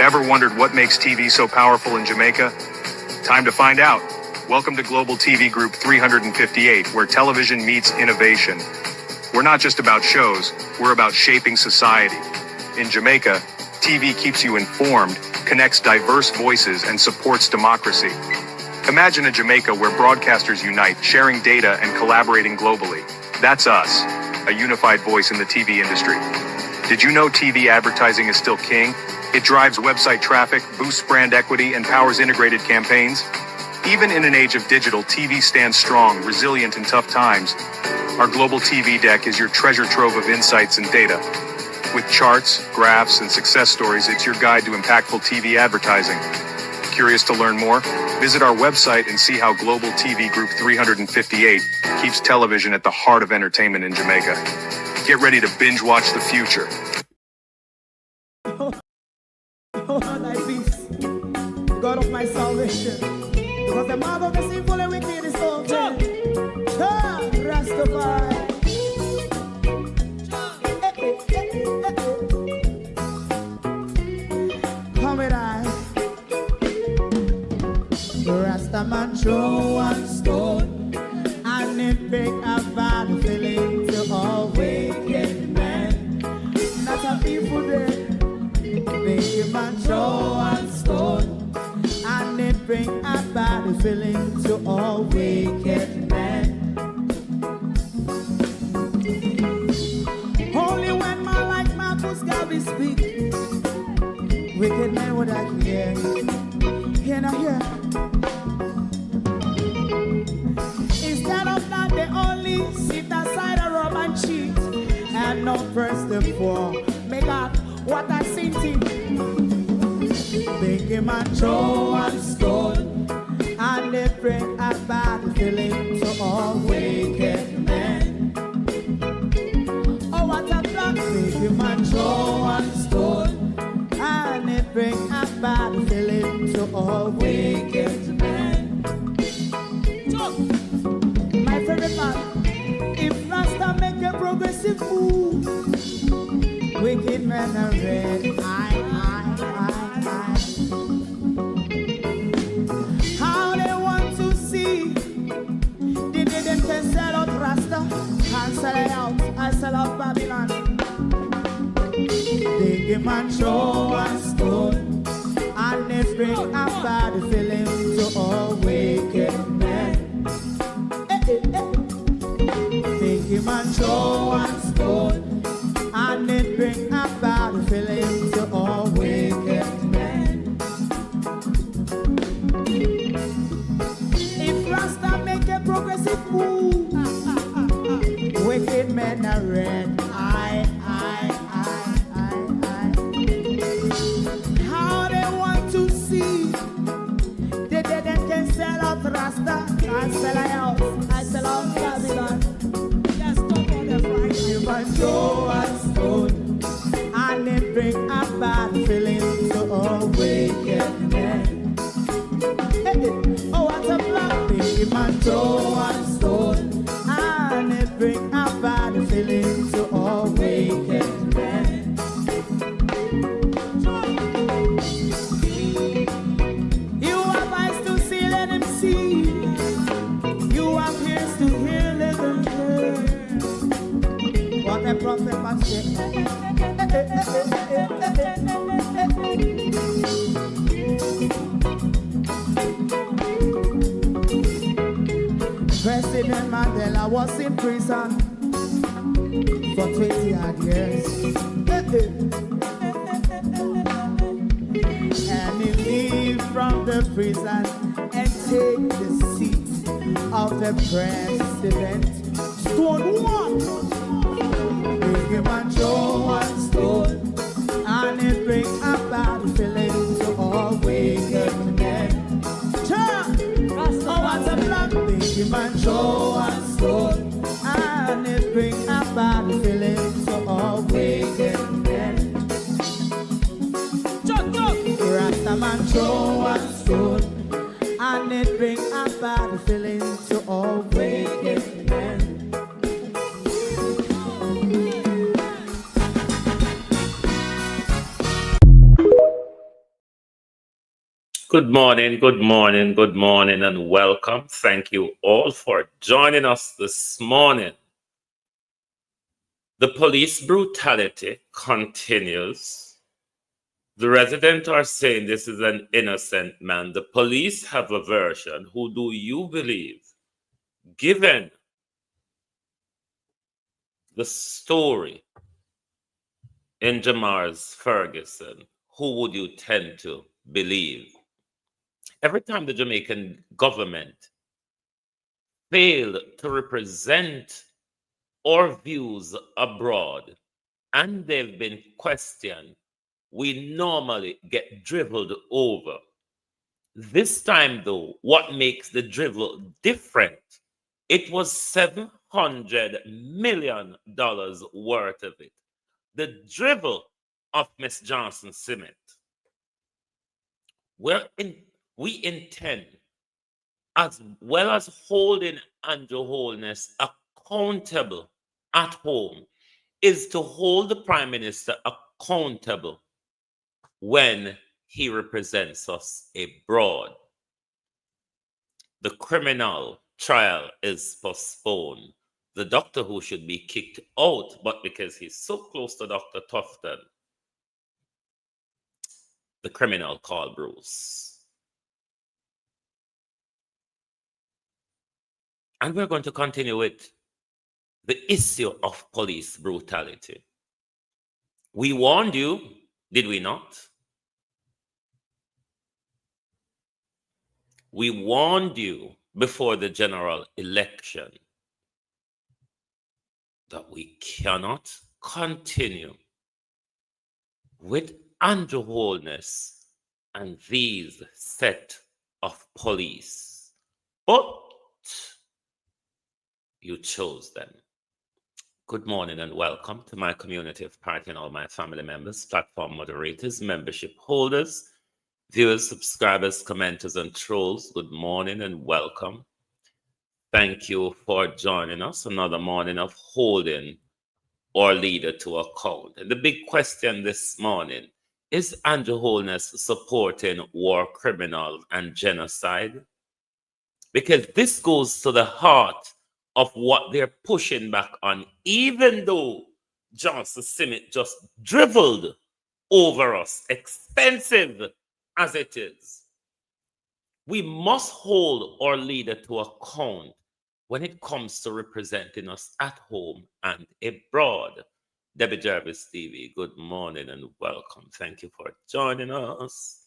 Ever wondered what makes TV so powerful in Jamaica? Time to find out. Welcome to Global TV Group 358, where television meets innovation. We're not just about shows, we're about shaping society. In Jamaica, TV keeps you informed, connects diverse voices, and supports democracy. Imagine a Jamaica where broadcasters unite, sharing data and collaborating globally. That's us, a unified voice in the TV industry. Did you know TV advertising is still king? It drives website traffic, boosts brand equity, and powers integrated campaigns. Even in an age of digital, TV stands strong, resilient in tough times. Our global TV deck is your treasure trove of insights and data. With charts, graphs, and success stories, it's your guide to impactful TV advertising. Curious to learn more? Visit our website and see how Global TV Group 358 keeps television at the heart of entertainment in Jamaica. Get ready to binge watch the future. Oh, thy peace, God of my salvation, because the mouth of the sinful and wicked is open. Rastafari. Come with I. Rastaman throw one stone, and it break a bad feeling to all wicked men. Not a people there. Make a man throw one stone, and it bring a bad feeling to all wicked men. Only when man like Marcus Garvey speak, wicked men would I hear. Hear not hear. Instead of that, they only sit aside and rob and cheat, and not first the poor. Make up what I seen to. Make a man throw one stone, and it bring a bad feeling to all wicked men. Oh, what a plan. Make a man throw one stone, and it bring a bad feeling to all wicked men. My favorite man, if Rasta make a progressive move, wicked men are red. How they want to see the day them can sell out Rasta and sell it out and sell out Babylon. They give man throw one stone, and they bring a bad feeling to all wicked men. They give man throw one stone, and it bring a bad feeling to all wicked men. If Rasta make a progressive move, wicked men are red. How they want to see the dead can sell out Rasta and sell out, I sell out Babylon. Just talk on the Friday. You might throw a stone, and it bring a bad feeling to all wicked men. Oh, what a black thing, man, throw one stone, and it bring a bad feeling to all wicked men. You have eyes to see, let him see. You have ears to hear, let them hear. What a prophet must say. President Mandela was in prison for 20 odd years. And he leave from the prison and take the seat of the president. Stone one. Big him and throw one stone, and it bring a bad feeling to all wicked men. Oh, what a black big him and throw one stone, and it bring a bad feeling to all wicked men. Rastaman throw one stone, and it bring a bad feeling to all wicked men. Good morning, and welcome. Thank you all for joining us this morning. The police brutality continues. The residents are saying this is an innocent man. The police have a version. Who do you believe? Given the story in Jamar's Ferguson, who would you tend to believe? Every time the Jamaican government failed to represent our views abroad and they've been questioned, we normally get dribbled over. This time, though, what makes the dribble different? It was $700 million worth of it. The dribble of Miss Johnson Cement. We intend, as well as holding Andrew Holness accountable at home, is to hold the Prime Minister accountable when he represents us abroad. The criminal trial is postponed. The doctor who should be kicked out, but because he's so close to Dr. Tufton, the criminal called Bruce. And we're going to continue with the issue of police brutality. We warned you, did we not? We warned you before the general election that we cannot continue with Andrew Holness and these set of police. But you chose them. Good morning and welcome to my community of party and all my family members, platform moderators, membership holders, viewers, subscribers, commenters, and trolls. Good morning and welcome. Thank you for joining us. Another morning of holding our leader to account. And the big question this morning, is Andrew Holness supporting war criminals and genocide? Because this goes to the heart of what they're pushing back on, even though Johnson Cement just dribbled over us, expensive as it is. We must hold our leader to account when it comes to representing us at home and abroad. Debbie Jarvis TV, good morning and welcome. Thank you for joining us.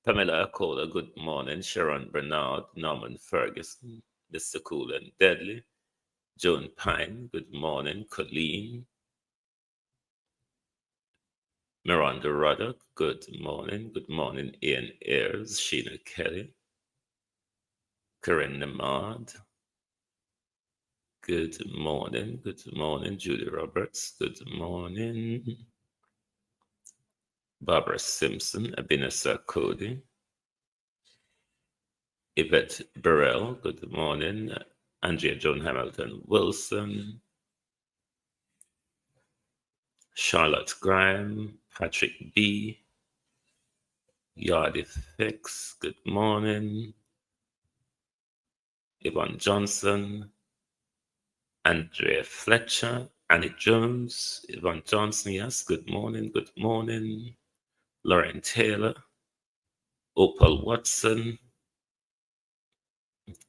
Pamela Akola, good morning. Sharon Bernard, Norman Ferguson, Mr. Cool and Deadly. Joan Pine, good morning. Colleen. Miranda Ruddock, good morning. Good morning, Ian Ayers, Sheena Kelly. Corinne Nemard. Good morning. Good morning, Judy Roberts. Good morning. Barbara Simpson, Abinasa Cody. Yvette Burrell, good morning. Andrea Joan Hamilton Wilson. Charlotte Graham, Patrick B. Yardy Fix, good morning. Yvonne Johnson. Andrea Fletcher, Annie Jones, Yvonne Johnson, yes, good morning, good morning. Lauren Taylor, Opal Watson,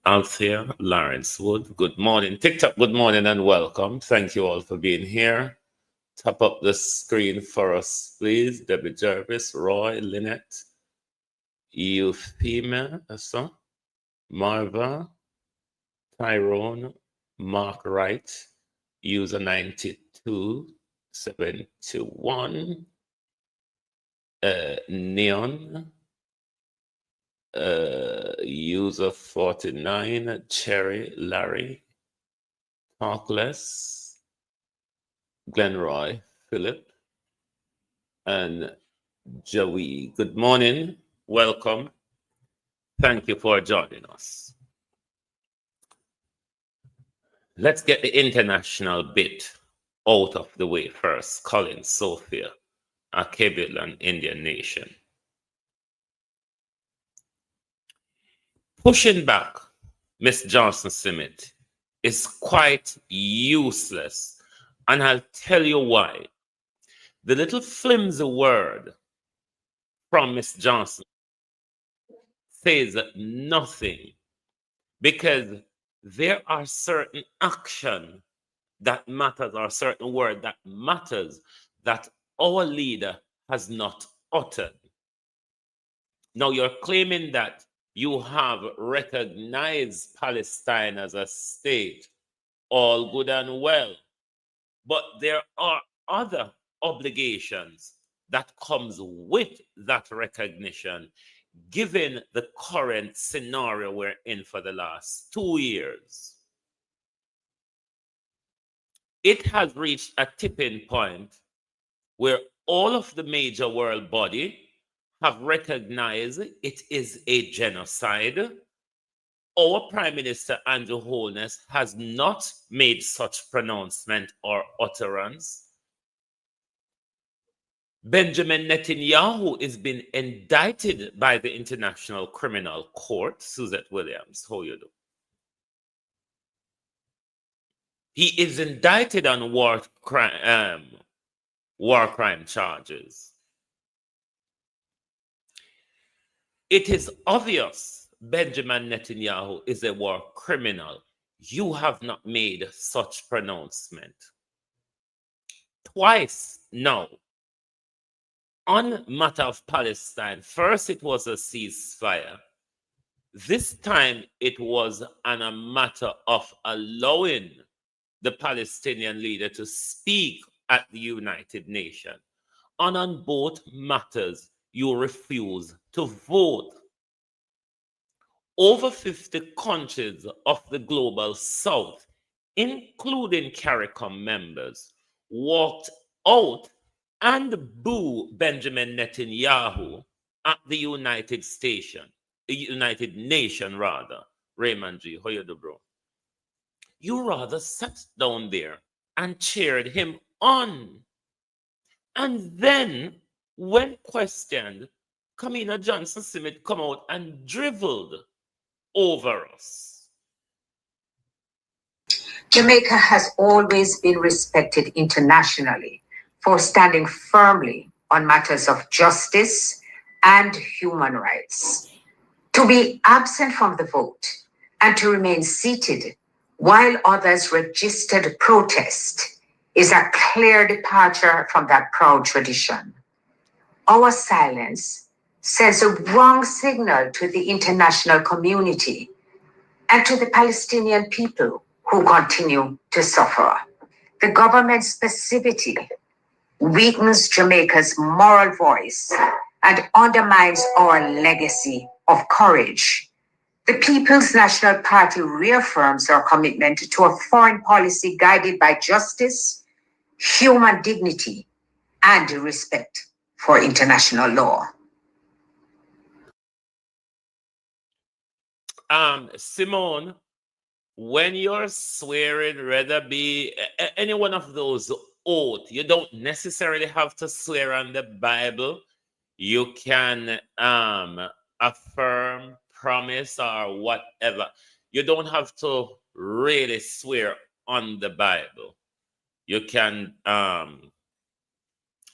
Althea, Lawrence Wood, good morning. TikTok, good morning and welcome. Thank you all for being here. Tap up the screen for us, please. Debbie Jarvis, Roy, Lynette, Euphemia, Marva, Tyrone, Mark Wright, user 9271, Neon, user 49, Cherry, Larry, Talkless, Glenroy, Philip, and Joey. Good morning, welcome. Thank you for joining us. Let's get the international bit out of the way first. Colin, Sophia, a Caribbean Indian nation. Pushing back Miss Johnson Smith is quite useless, and I'll tell you why. The little flimsy word from Miss Johnson says nothing, because there are certain action that matters, or certain word that matters, that our leader has not uttered. Now you're claiming that you have recognized Palestine as a state, all good and well, but there are other obligations that comes with that recognition, given the current scenario we're in for the last 2 years. It has reached a tipping point where all of the major world bodies have recognized it is a genocide. Our Prime Minister Andrew Holness has not made such pronouncement or utterance. Benjamin Netanyahu is being indicted by the International Criminal Court. Suzette Williams, how you do? He is indicted on war crime charges. It is obvious Benjamin Netanyahu is a war criminal. You have not made such pronouncement. Twice now, on matter of Palestine, first it was a ceasefire. This time it was on a matter of allowing the Palestinian leader to speak at the United Nations. And on both matters, you refuse to vote. Over 50 countries of the global south, including CARICOM members, walked out and booed Benjamin Netanyahu at the United Nation rather. Raymond G, how you do, bro? You rather sat down there and cheered him on. And then, when questioned, Kamina Johnson Smith come out and dribbled over us. Jamaica has always been respected internationally for standing firmly on matters of justice and human rights. To be absent from the vote and to remain seated while others registered protest is a clear departure from that proud tradition. Our silence sends a wrong signal to the international community and to the Palestinian people who continue to suffer. The government's passivity weakens Jamaica's moral voice and undermines our legacy of courage. The People's National Party reaffirms our commitment to a foreign policy guided by justice, human dignity, and respect for international law. Simone, when you're swearing, whether be any one of those oaths, you don't necessarily have to swear on the Bible. You can affirm, promise, or whatever. You don't have to really swear on the Bible. You can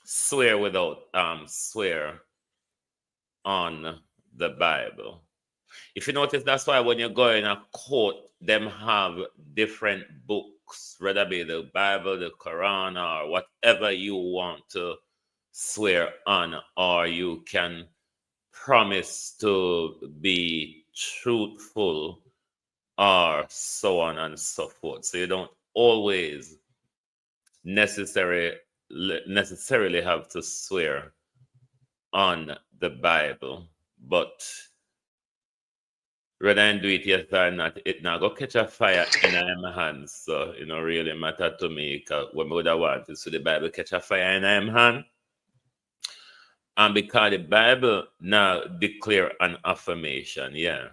swear without swear on the Bible. If you notice, that's why when you go in a court, them have different books, whether it be the Bible, the Quran, or whatever you want to swear on, or you can promise to be truthful, or so on and so forth. So you don't always necessarily have to swear on the Bible, but whether I do it yet or not, it now go catch a fire in my hands. So it don't really matter to me, because what I would want is to the Bible catch a fire in my hand. And because the Bible now declare an affirmation, yeah.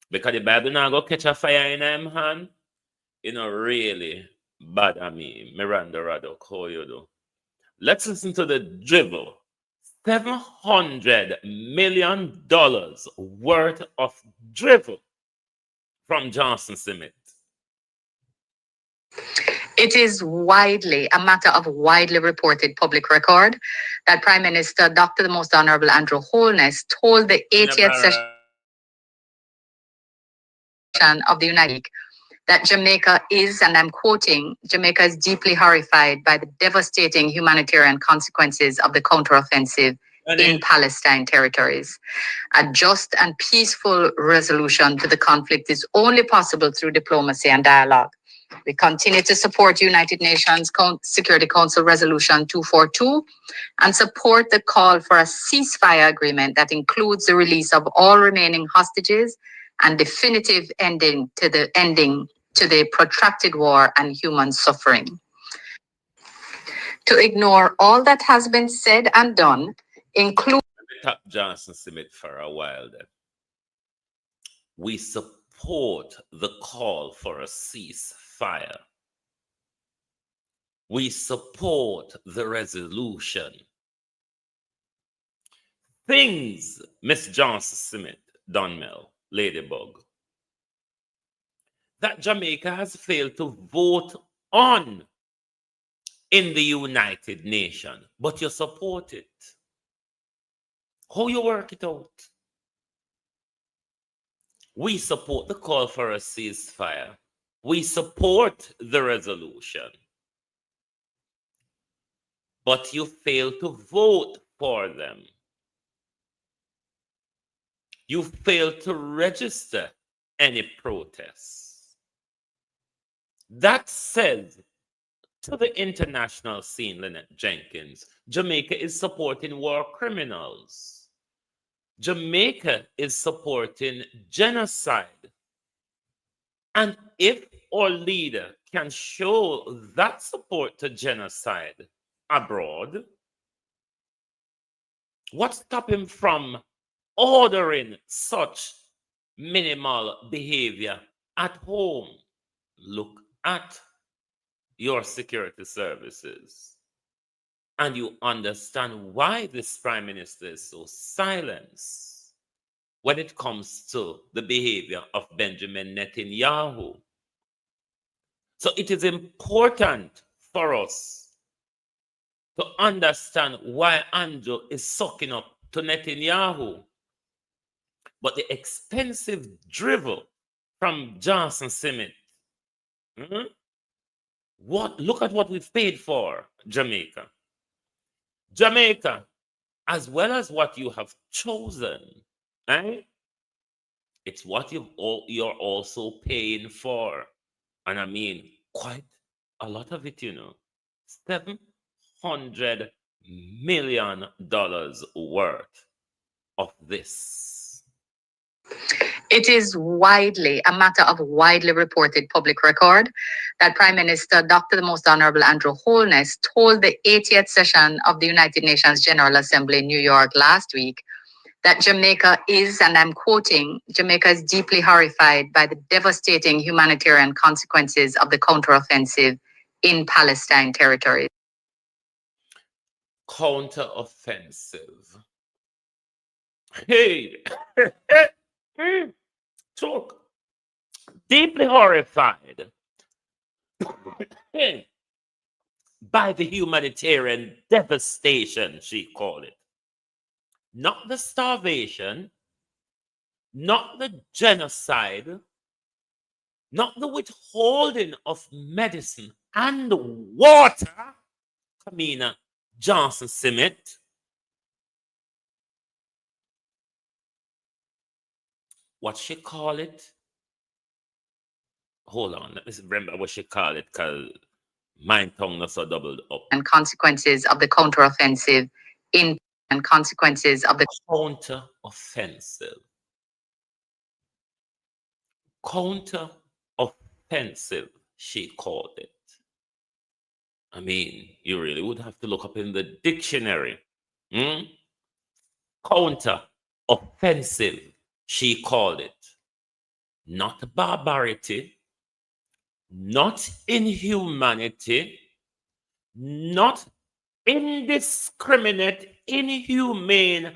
Because the Bible now go catch a fire in my hand, really bad at me. Miranda Radok, how you do? Let's listen to the dribble $700 million worth of drivel from Johnson Cement. It is a matter of widely reported public record that Prime Minister Dr. the Most Honorable Andrew Holness told the 80th session of the United League that Jamaica is, and I'm quoting, Jamaica is deeply horrified by the devastating humanitarian consequences of the counteroffensive in Palestine territories. A just and peaceful resolution to the conflict is only possible through diplomacy and dialogue. We continue to support United Nations Security Council Resolution 242 and support the call for a ceasefire agreement that includes the release of all remaining hostages and definitive ending to the protracted war and human suffering. To ignore all that has been said and done, including Top Johnson Cement for a while there. We support the call for a ceasefire. We support the resolution. Things Miss Johnson Cement, Donmel, Ladybug, that Jamaica has failed to vote on in the United Nations, but you support it. How you work it out? We support the call for a ceasefire. We support the resolution. But you fail to vote for them. You fail to register any protests. That says to the international scene, Lynette Jenkins, Jamaica is supporting war criminals. Jamaica is supporting genocide. And if our leader can show that support to genocide abroad, what stops him from ordering such minimal behavior at home? Look at your security services, and you understand why this prime minister is so silenced when it comes to the behavior of Benjamin Netanyahu. So it is important for us to understand why Andrew is sucking up to Netanyahu. But the expensive drivel from Johnson Cement, look at what we've paid for Jamaica. Jamaica, as well as what you have chosen, it's what you're also paying for. And I mean, quite a lot of it, $700 million worth of this. It is a matter of widely reported public record that Prime Minister Dr. the Most Honorable Andrew Holness told the 80th session of the United Nations General Assembly in New York last week that Jamaica is, and I'm quoting, Jamaica is deeply horrified by the devastating humanitarian consequences of the counteroffensive in Palestine territories. Counteroffensive. Hey! Talk. Deeply horrified by the humanitarian devastation, she called it. Not the starvation, not the genocide, not the withholding of medicine and water, Kamina Johnson Cement. What she call it? Hold on, let me remember what she called it, because my tongue is so doubled up. And consequences of the counteroffensive and consequences of the counteroffensive. Counteroffensive, she called it. I mean, you really would have to look up in the dictionary. Counteroffensive, she called it. Not barbarity, not inhumanity, not indiscriminate, inhumane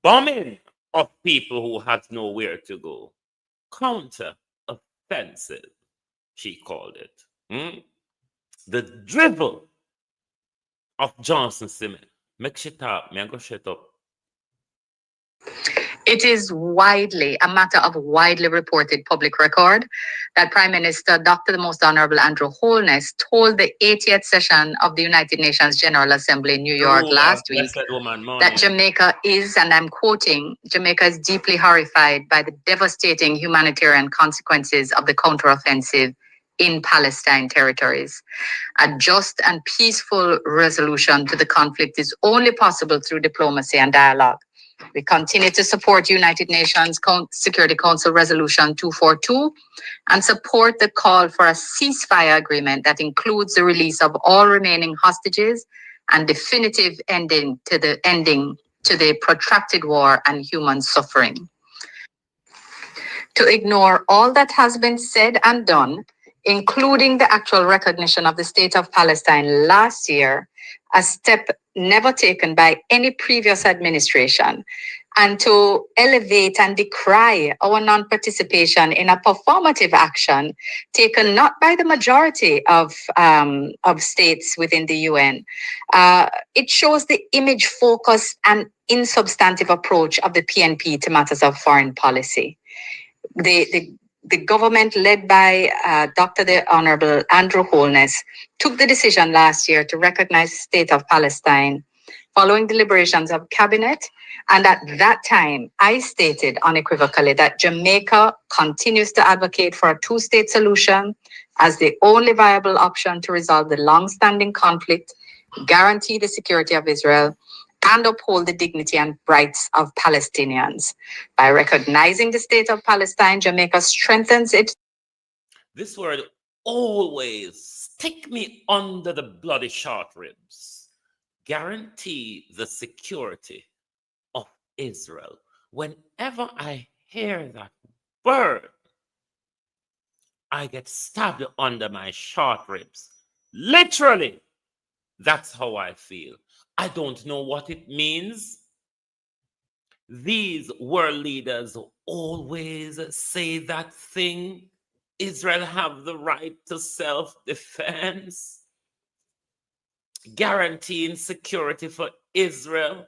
bombing of people who have nowhere to go. Counter offensive, she called it. The drivel of Johnson Simon. Make shit up, me go shut up. It is a matter of widely reported public record that Prime Minister Dr. the Most Honorable Andrew Holness told the 80th session of the United Nations General Assembly in New York last week that Jamaica is, and I'm quoting, Jamaica is deeply horrified by the devastating humanitarian consequences of the counteroffensive in Palestine territories. A just and peaceful resolution to the conflict is only possible through diplomacy and dialogue. We continue to support United Nations Security Council Resolution 242 and support the call for a ceasefire agreement that includes the release of all remaining hostages and definitive ending to the protracted war and human suffering. To ignore all that has been said and done, including the actual recognition of the state of Palestine last year, a step never taken by any previous administration, and to elevate and decry our non-participation in a performative action taken not by the majority of states within the UN. It shows the image-focused and insubstantive approach of the PNP to matters of foreign policy. The government led by Dr. the Honorable Andrew Holness took the decision last year to recognize the state of Palestine following deliberations of cabinet. And at that time, I stated unequivocally that Jamaica continues to advocate for a two-state solution as the only viable option to resolve the long-standing conflict, guarantee the security of Israel, and uphold the dignity and rights of Palestinians. By recognizing the state of Palestine, Jamaica strengthens its... This word always stick me under the bloody short ribs. Guarantee the security of Israel. Whenever I hear that word, I get stabbed under my short ribs. Literally, that's how I feel. I don't know what it means. These world leaders always say that thing. Israel have the right to self-defense. Guaranteeing security for Israel.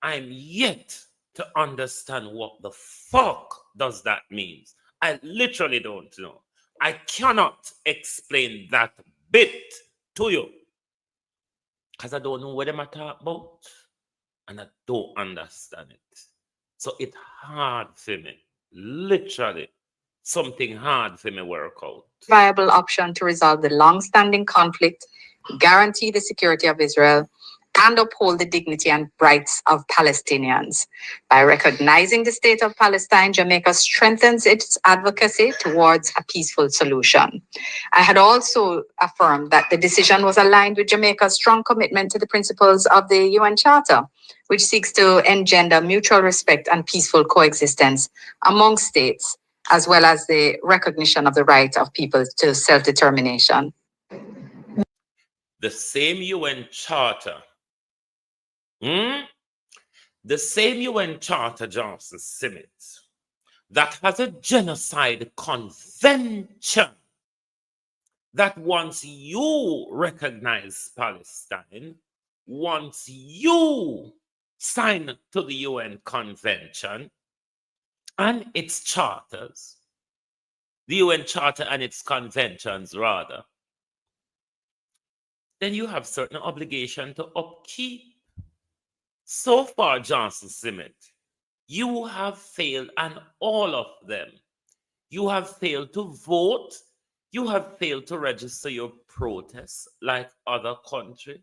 I'm yet to understand what the fuck does that mean. I literally don't know. I cannot explain that bit to you. Because I don't know what I'm talking about. And I don't understand it. So it's hard for me. Literally. Something hard for me to work out. Viable option to resolve the long-standing conflict, guarantee the security of Israel, and uphold the dignity and rights of Palestinians. By recognizing the state of Palestine, Jamaica strengthens its advocacy towards a peaceful solution. I had also affirmed that the decision was aligned with Jamaica's strong commitment to the principles of the UN Charter, which seeks to engender mutual respect and peaceful coexistence among states, as well as the recognition of the right of people to self-determination. The same UN Charter. The same UN Charter, Johnson Simmet, that has a genocide convention that once you recognize Palestine, once you sign to the UN Convention and its charters, the UN Charter and its conventions rather, then you have certain obligation to upkeep. So far, Johnson Simmet, you have failed, and all of them. You have failed to vote. You have failed to register your protests like other countries.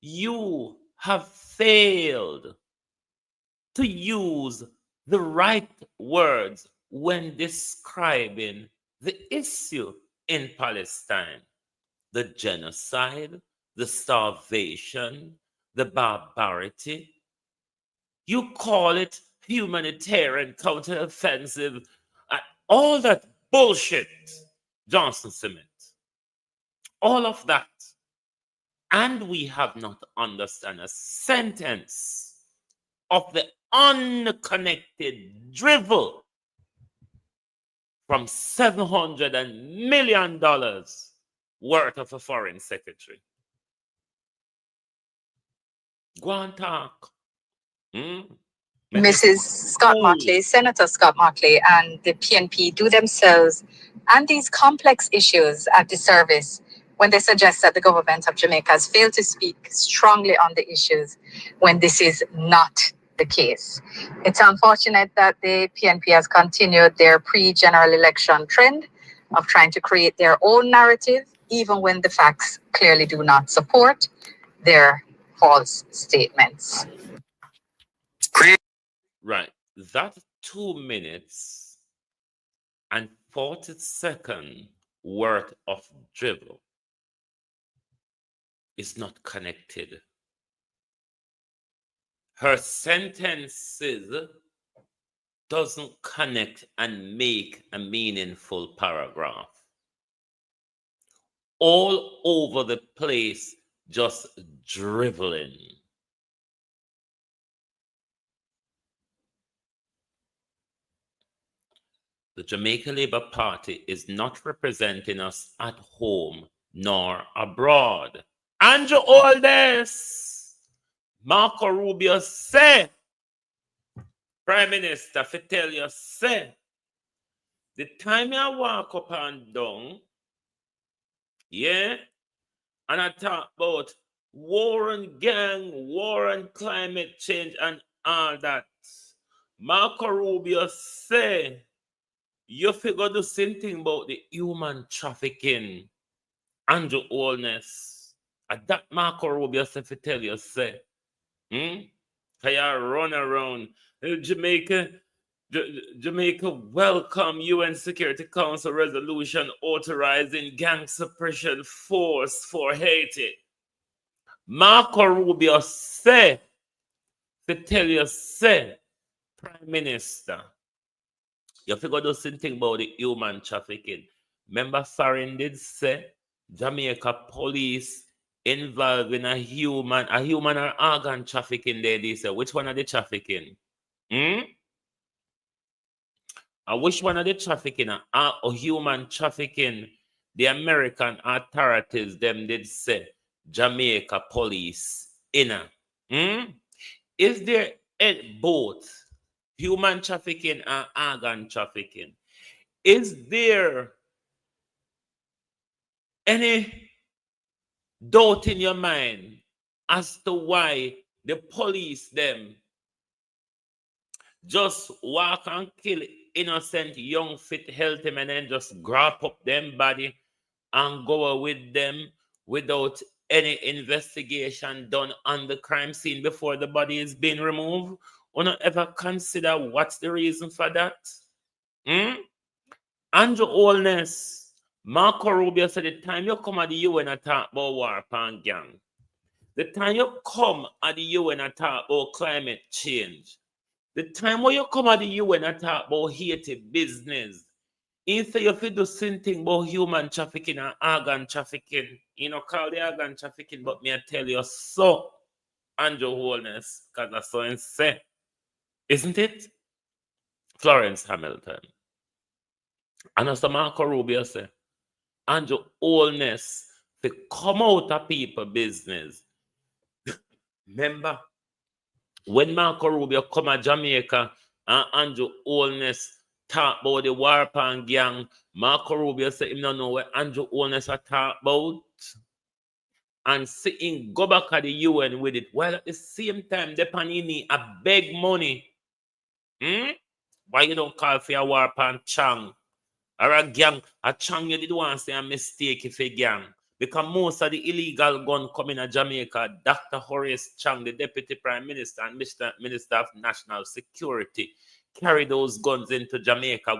You have failed to use the right words when describing the issue in Palestine. The genocide, the starvation, the barbarity. You call it humanitarian counteroffensive, all that bullshit, Johnson Simmet. All of that. And we have not understand a sentence of the unconnected drivel from $700 million worth of a foreign secretary. Go on, talk. Mrs. Scott Martley, Senator Scott Martley, and the PNP do themselves and these complex issues a disservice when they suggest that the government of Jamaica has failed to speak strongly on the issues when this is not the case. It's unfortunate that the PNP has continued their pre-general election trend of trying to create their own narrative, even when the facts clearly do not support their false statements. Right. That 2 minutes and 40-second worth of drivel is not connected. Her sentences doesn't connect and make a meaningful paragraph. All over the place, just driveling. The Jamaica Labour Party is not representing us at home nor abroad. Andrew Aldes, Marco Rubio say, Prime Minister, for tell you, say, the time you walk up and down, yeah, and I talk about war and gang, war and climate change and all that, Marco Rubio say, you figure the same thing about the human trafficking, Andrew Holness. And that Marco Rubio said to tell you, say, you run around Jamaica welcome UN Security Council resolution authorizing gang suppression force for Haiti. Marco Rubio said to tell you, say, Prime Minister, you figure the same thing about the human trafficking. Remember, Farin did say Jamaica police involved in a human or organ trafficking there. They say, which one are they trafficking? Which one are they trafficking? Or human trafficking? The American authorities, them did say Jamaica police inner. Is there both human trafficking and organ trafficking? Is there any doubt in your mind as to why the police them just walk and kill innocent young fit healthy men and just grab up them body and go with them without any investigation done on the crime scene before the body is being removed? Or not ever consider what's the reason for that? Andrew Holness, Marco Rubio said the time you come at the UN and talk about war and gang, the time you come at the UN and talk about climate change, the time when you come at the UN and talk about Haiti business, instead you do the same thing about human trafficking and organ trafficking, call the organ trafficking, but me I tell you so, Andrew Holness, because that's so insane. Isn't it? Florence Hamilton. And as Marco Rubio said, Andrew Holness to come out of people business. Remember, when Marco Rubio come to Jamaica and Andrew Holness talk about the war pan gang, Marco Rubio said him don't know what Andrew Holness talk about. And seeing go back at the UN with it, while at the same time, the Panini a beg money. Why you don't call for a war pan chang? Or a gang, a chang you did want to say a mistake if a gang. Because most of the illegal gun coming to Jamaica, Dr. Horace Chang, the Deputy Prime Minister and Minister of National Security, carry those guns into Jamaica.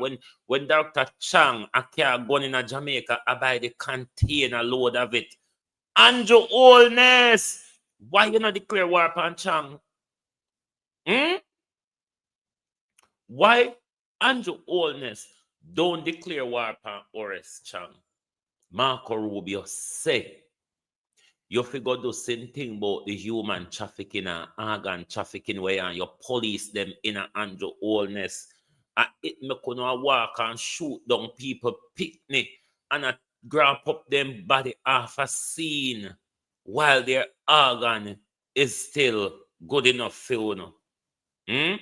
When Dr. Chang a carry gun in Jamaica, I buy the container load of it. Andrew Holness, why you not declare war upon Chang? Why Andrew Holness don't declare war upon Horace Chang? Marco Rubio say, You figure the same thing about the human trafficking and organ trafficking where you police them in a under wholeness. It me gonna walk and shoot down people picnic and grab up them body off a scene while their organ is still good enough for you. You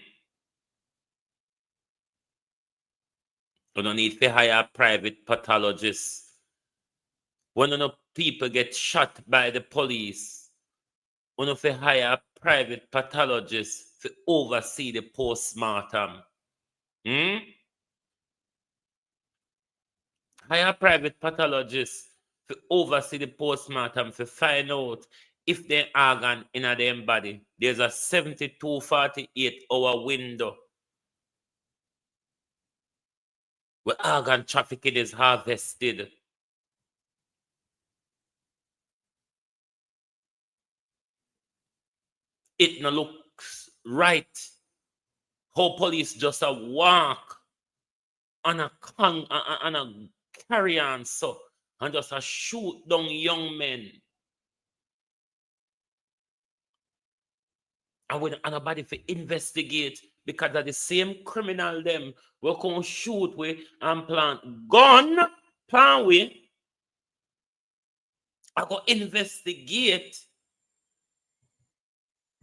don't need to hire private pathologists. When enough people get shot by the police, you have to hire private pathologists to oversee the post-mortem. Hire private pathologists to oversee the post-mortem to find out if the organ in their body. There's a 72-48 hour window where organ trafficking is harvested. It no looks right how police just a walk on a carry on so and just a shoot down young men. And when nobody for investigate because of the same criminal them we can shoot with and plant gun plan with. I go investigate.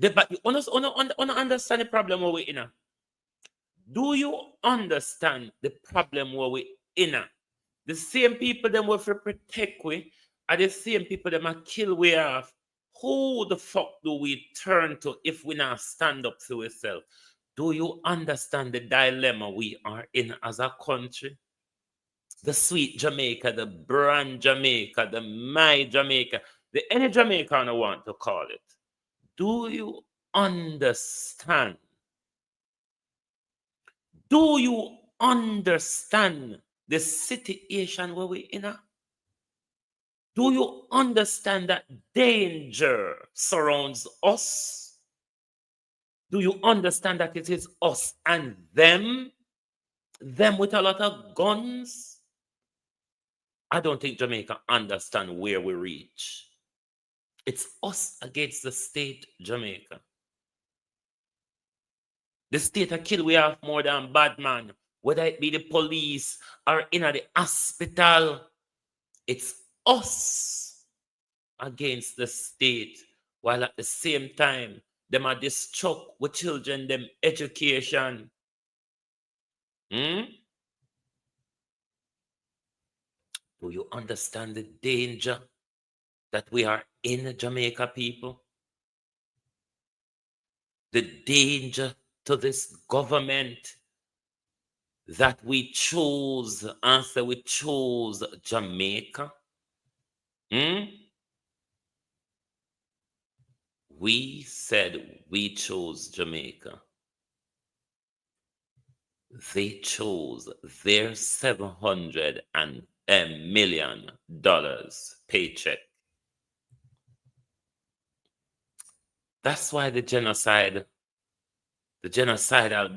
But you understand the problem where we're in? Do you understand the problem where we're in? The same people them will protect we are the same people them are kill we off. Who the fuck do we turn to if we not stand up to ourselves? Do you understand the dilemma we are in as a country? The sweet Jamaica, the brand Jamaica, the my Jamaica, the any Jamaican I want to call it. Do you understand? Do you understand the situation where we're in? Do you understand that danger surrounds us? Do you understand that it is us and them? Them with a lot of guns? I don't think Jamaica understand where we reach. It's us against the state, Jamaica. The state a kill we have more than bad man. Whether it be the police or in the hospital, it's us against the state. While at the same time, them are destruct with children, them education. Do you understand the danger that we are in, Jamaica people? The danger to this government that we chose, answer we chose Jamaica. We said we chose Jamaica. They chose their $700 million paycheck. That's why the genocidal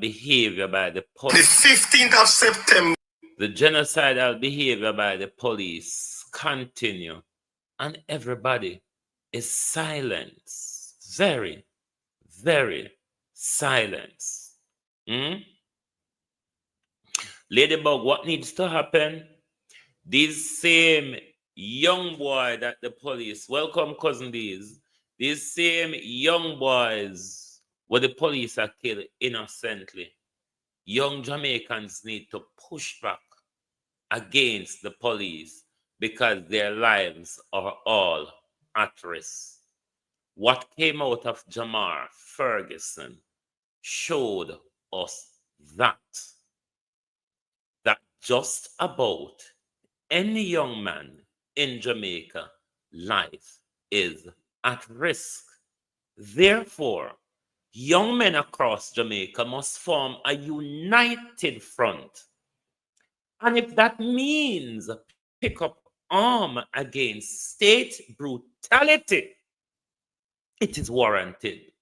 behavior by the police. The 15th of September. The genocidal behavior by the police continue, and everybody is silent. Very, very silent. Ladybug, what needs to happen? These same young boy that the police, welcome cousin these same young boys where the police are killed innocently. Young Jamaicans need to push back against the police because their lives are all at risk. What came out of Jamar Ferguson showed us that just about any young man in Jamaica, life is at risk. Therefore, young men across Jamaica must form a united front. And if that means pick up arm against state brutality, it is warranted.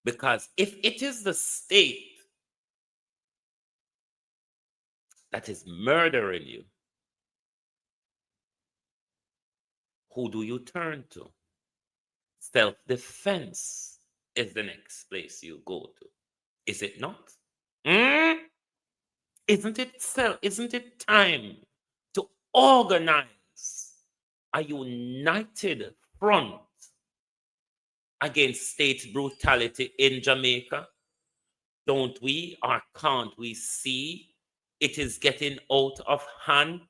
Because if it is the state that is murdering you, who do you turn to? self-defense is the next place you go to. Is it not? Isn't it time to organize a united front against state brutality in Jamaica? Don't we or can't we see it is getting out of hand?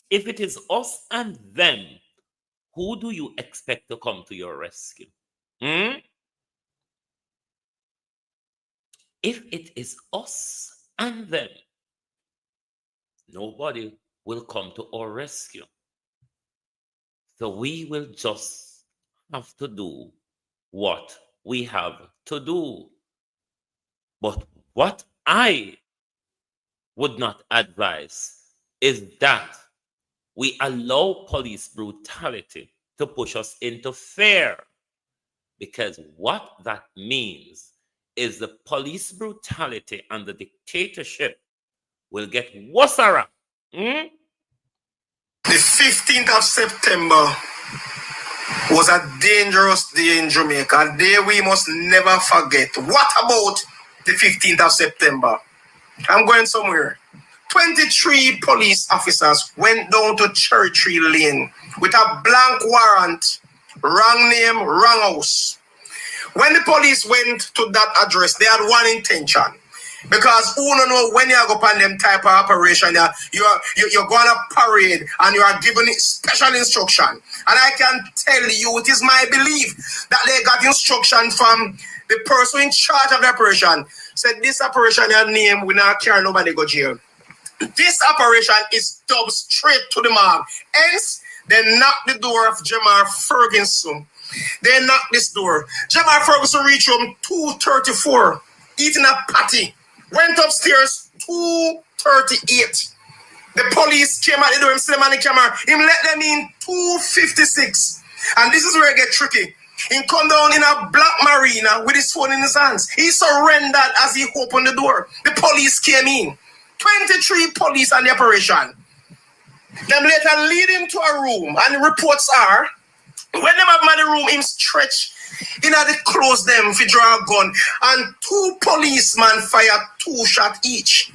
If it is us and them, who do you expect to come to your rescue? If it is us and them, nobody will come to our rescue. So we will just have to do what we have to do. But what I would not advise is that we allow police brutality to push us into fear. Because what that means is the police brutality and the dictatorship will get worse. The 15th of September was a dangerous day in Jamaica, a day we must never forget. What about the 15th of September? I'm going somewhere. 23 police officers went down to Cherry Tree Lane with a blank warrant, wrong name, wrong house. When the police went to that address, they had one intention. Because who don't know when you go on them type of operation, you're going to parade and you are given special instruction. And I can tell you, it is my belief that they got instruction from the person in charge of the operation. Said this operation, your name, we not care nobody go jail. This operation is dubbed straight to the mark. Hence, they knocked the door of Jamar Ferguson. They knocked this door. Jamar Ferguson reached home 2:34, eating a patty. Went upstairs 2:38. The police came at the door, him slam on the camera. Him let them in 2:56. And this is where it get tricky. He come down in a black marina with his phone in his hands. He surrendered as he opened the door. The police came in. 23 police on the operation. Them later lead him to a room, and the reports are, when them have him in the room, him stretch in the close them for draw a gun, and 2 policemen fire 2 shots each.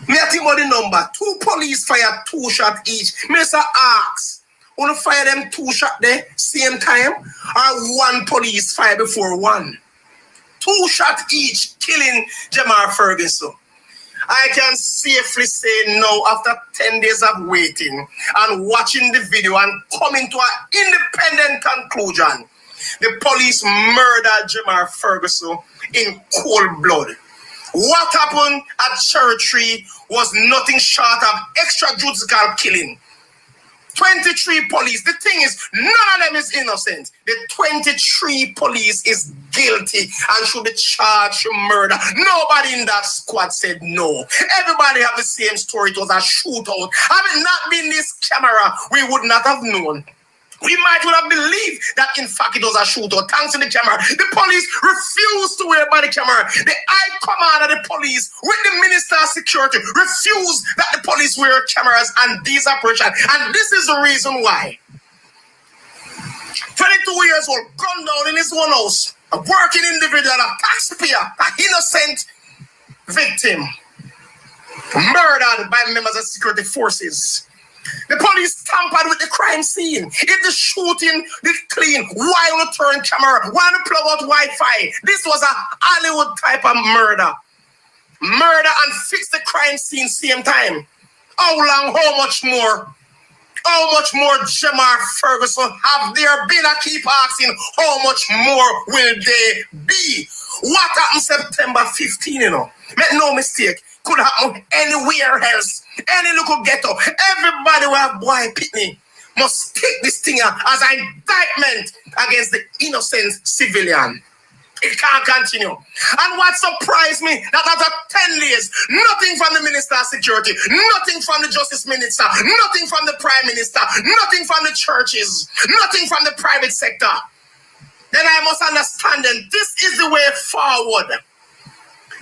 Me I think about the number. 2 police fire 2 shots each. Me say ask, wanna fire them 2 shots there same time, or 1 police fire before 1? 2 shots each, killing Jamar Ferguson. I can safely say now, after 10 days of waiting and watching the video and coming to an independent conclusion, the police murdered Jamar Ferguson in cold blood. What happened at Cherry Tree was nothing short of extrajudicial killing. 23 police. The thing is, none of them is innocent. The 23 police is guilty and should be charged for murder. Nobody in that squad said no. Everybody have the same story. It was a shootout. Had it not been this camera, we would not have known. We might would have believed that in fact it was a shootout. Thanks to the camera. The police refused to wear body camera. The high command of the police with the minister of security refused that the police wear cameras and these operations. And this is the reason why. 22 years old, gunned down in his own house, a working individual, a taxpayer, an innocent victim, murdered by members of security forces. The police tampered with the crime scene. If the shooting did clean, why on turn camera? Why on plug out Wi-Fi? This was a Hollywood type of murder. Murder and fix the crime scene same time. How long, how much more? How much more Jamar Ferguson have there been? I keep asking, how much more will they be? What happened September 15, you know? Make no mistake. Could happen anywhere else. Any local ghetto. Everybody who have boy pitney must take this thing as an indictment against the innocent civilian. It can't continue. And what surprised me, that after 10 days, nothing from the Minister of Security, nothing from the Justice Minister, nothing from the Prime Minister, nothing from the churches, nothing from the private sector. Then I must understand them. This is the way forward.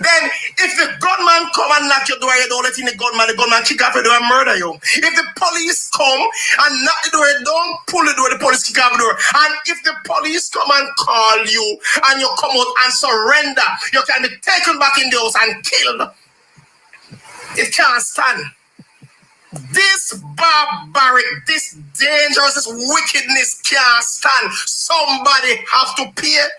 Then if the gunman come and knock your door, you don't let in the gunman kick off your door and murder you. If the police come and knock the door, you don't pull the door, the police kick off the door. And if the police come and call you and you come out and surrender, you can be taken back in the house and killed. It can't stand. This barbaric, this dangerous, this wickedness can't stand. Somebody have to pay.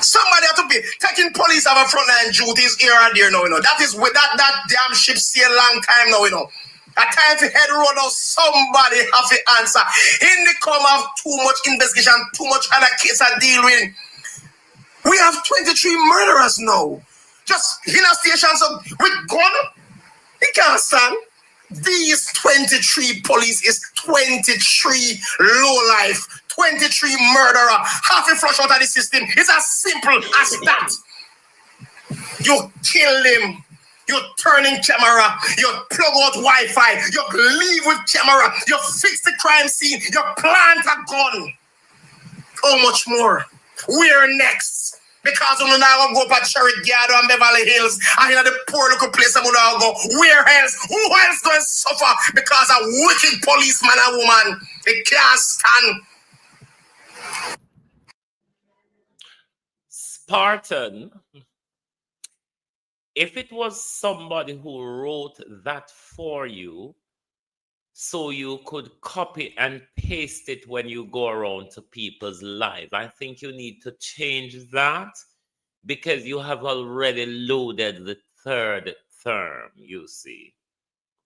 Somebody have to pay. Taking police have a frontline duties here and there now, you know. That is with that damn ship sail long time now, you know. A time to head road now, somebody have to answer. In the come of too much investigation, too much other case to deal with. We have 23 murderers now. Just in a station with gun. It can't stand. These 23 police is 23 low life, 23 murderer, half a flush out of the system. It's as simple as that. You kill them, you turn in camera, you plug out Wi-Fi, you leave with camera, you fix the crime scene, you plant a gun. How much more? Where next? Because we now go to Cherry Garden and Beverly Hills, and in the poor local place, we now go. Where else? Who else going to suffer because a wicked policeman and woman? They can't stand. Spartan, if it was somebody who wrote that for you, so you could copy and paste it when you go around to people's lives, I think you need to change that, because you have already loaded the third term, you see.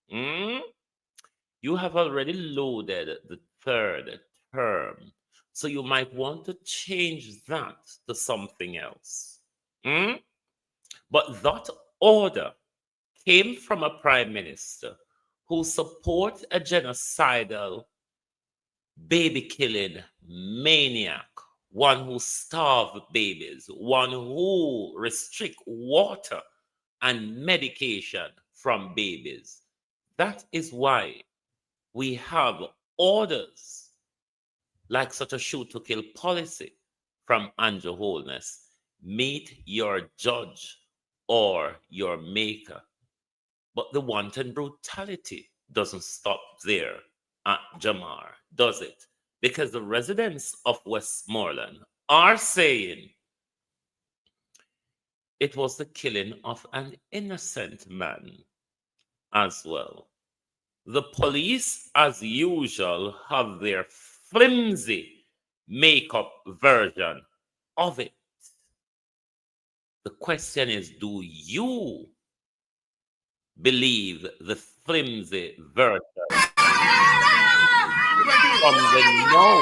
You have already loaded the third term. So you might want to change that to something else. But that order came from a prime minister who support a genocidal, baby-killing maniac, one who starves babies, one who restricts water and medication from babies. That is why we have orders like such a shoot-to-kill policy from Andrew Holness. Meet your judge or your maker. But the wanton brutality doesn't stop there at Jamar, does it? Because the residents of Westmoreland are saying it was the killing of an innocent man as well. The police, as usual, have their flimsy makeup version of it. The question is, do you believe the flimsy version from the know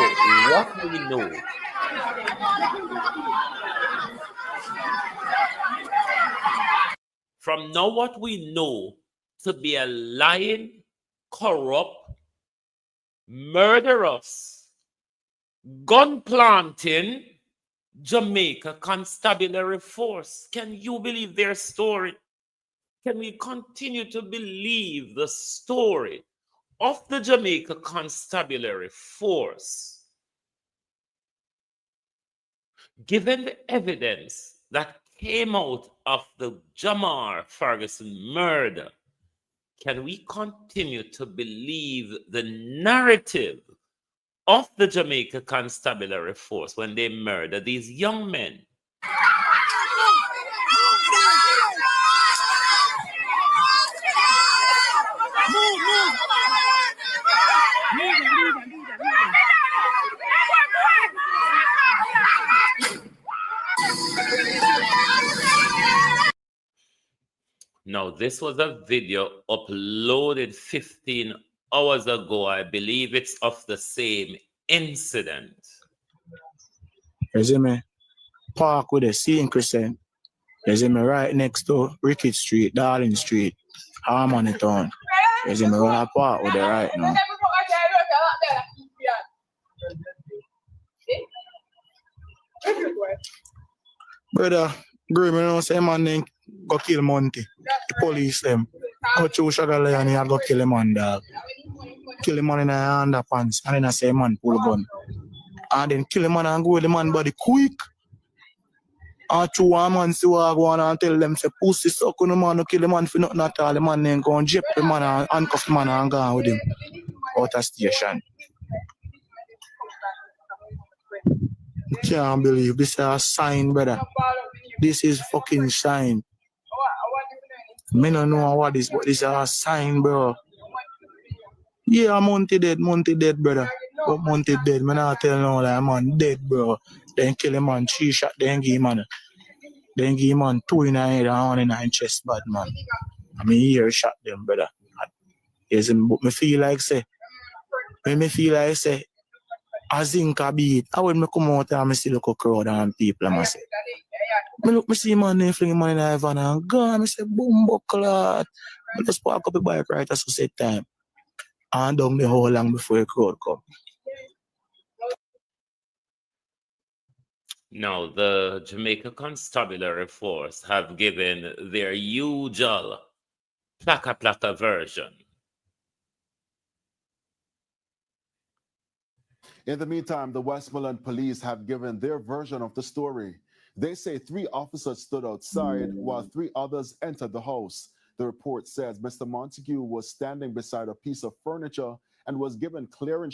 what we know? From know what we know to be a lying, corrupt, murderous, gun planting Jamaica constabulary force. Can you believe their story? Can we continue to believe the story of the Jamaica Constabulary Force? Given the evidence that came out of the Jamar Ferguson murder, can we continue to believe the narrative of the Jamaica Constabulary Force when they murder these young men? Now, this was a video uploaded 15 hours ago. I believe it's of the same incident. You see me? Park with a St. Crescent. You see me? Right next to Rickett Street, Darling Street, Harmony Town. You see me? Where I park with it right now. Brother, Grim, you know, say man then go kill Monty. The police them. Go to Sugar Lane and he go kill him man, dog. Kill him man in the underpants and then I say man pull gun. And then kill him man and go with the man body quick. And two one man see what I go on and tell them say pussy suck on the man, no kill the man for nothing at all. The man then go and jip the man and handcuff the man and gone with him out of station. I can't believe this is a sign, brother. This is fucking sign. Me don't know what this, but this is a sign, bro. Yeah, Monty dead, brother. But Monty dead, man, I tell no that man dead, bro. Then kill him man, 3 shot, then give him 2 in the head and 1 in the chest, bad man. I mean, here shot them, brother. Yes, but me feel like say, a zinc a beat. I when me come out and I see look a crowd and people, I say. Me see man they fling man in the van and gone. I say, boom, buckler. I just park up the bike right at the time. And down the whole long before the crowd come. Now, the Jamaica Constabulary Force have given their usual plaka version. In the meantime, the Westmoreland police have given their version of the story. They say 3 officers stood outside while 3 others entered the house. The report says Mr. Montague was standing beside a piece of furniture and was given clear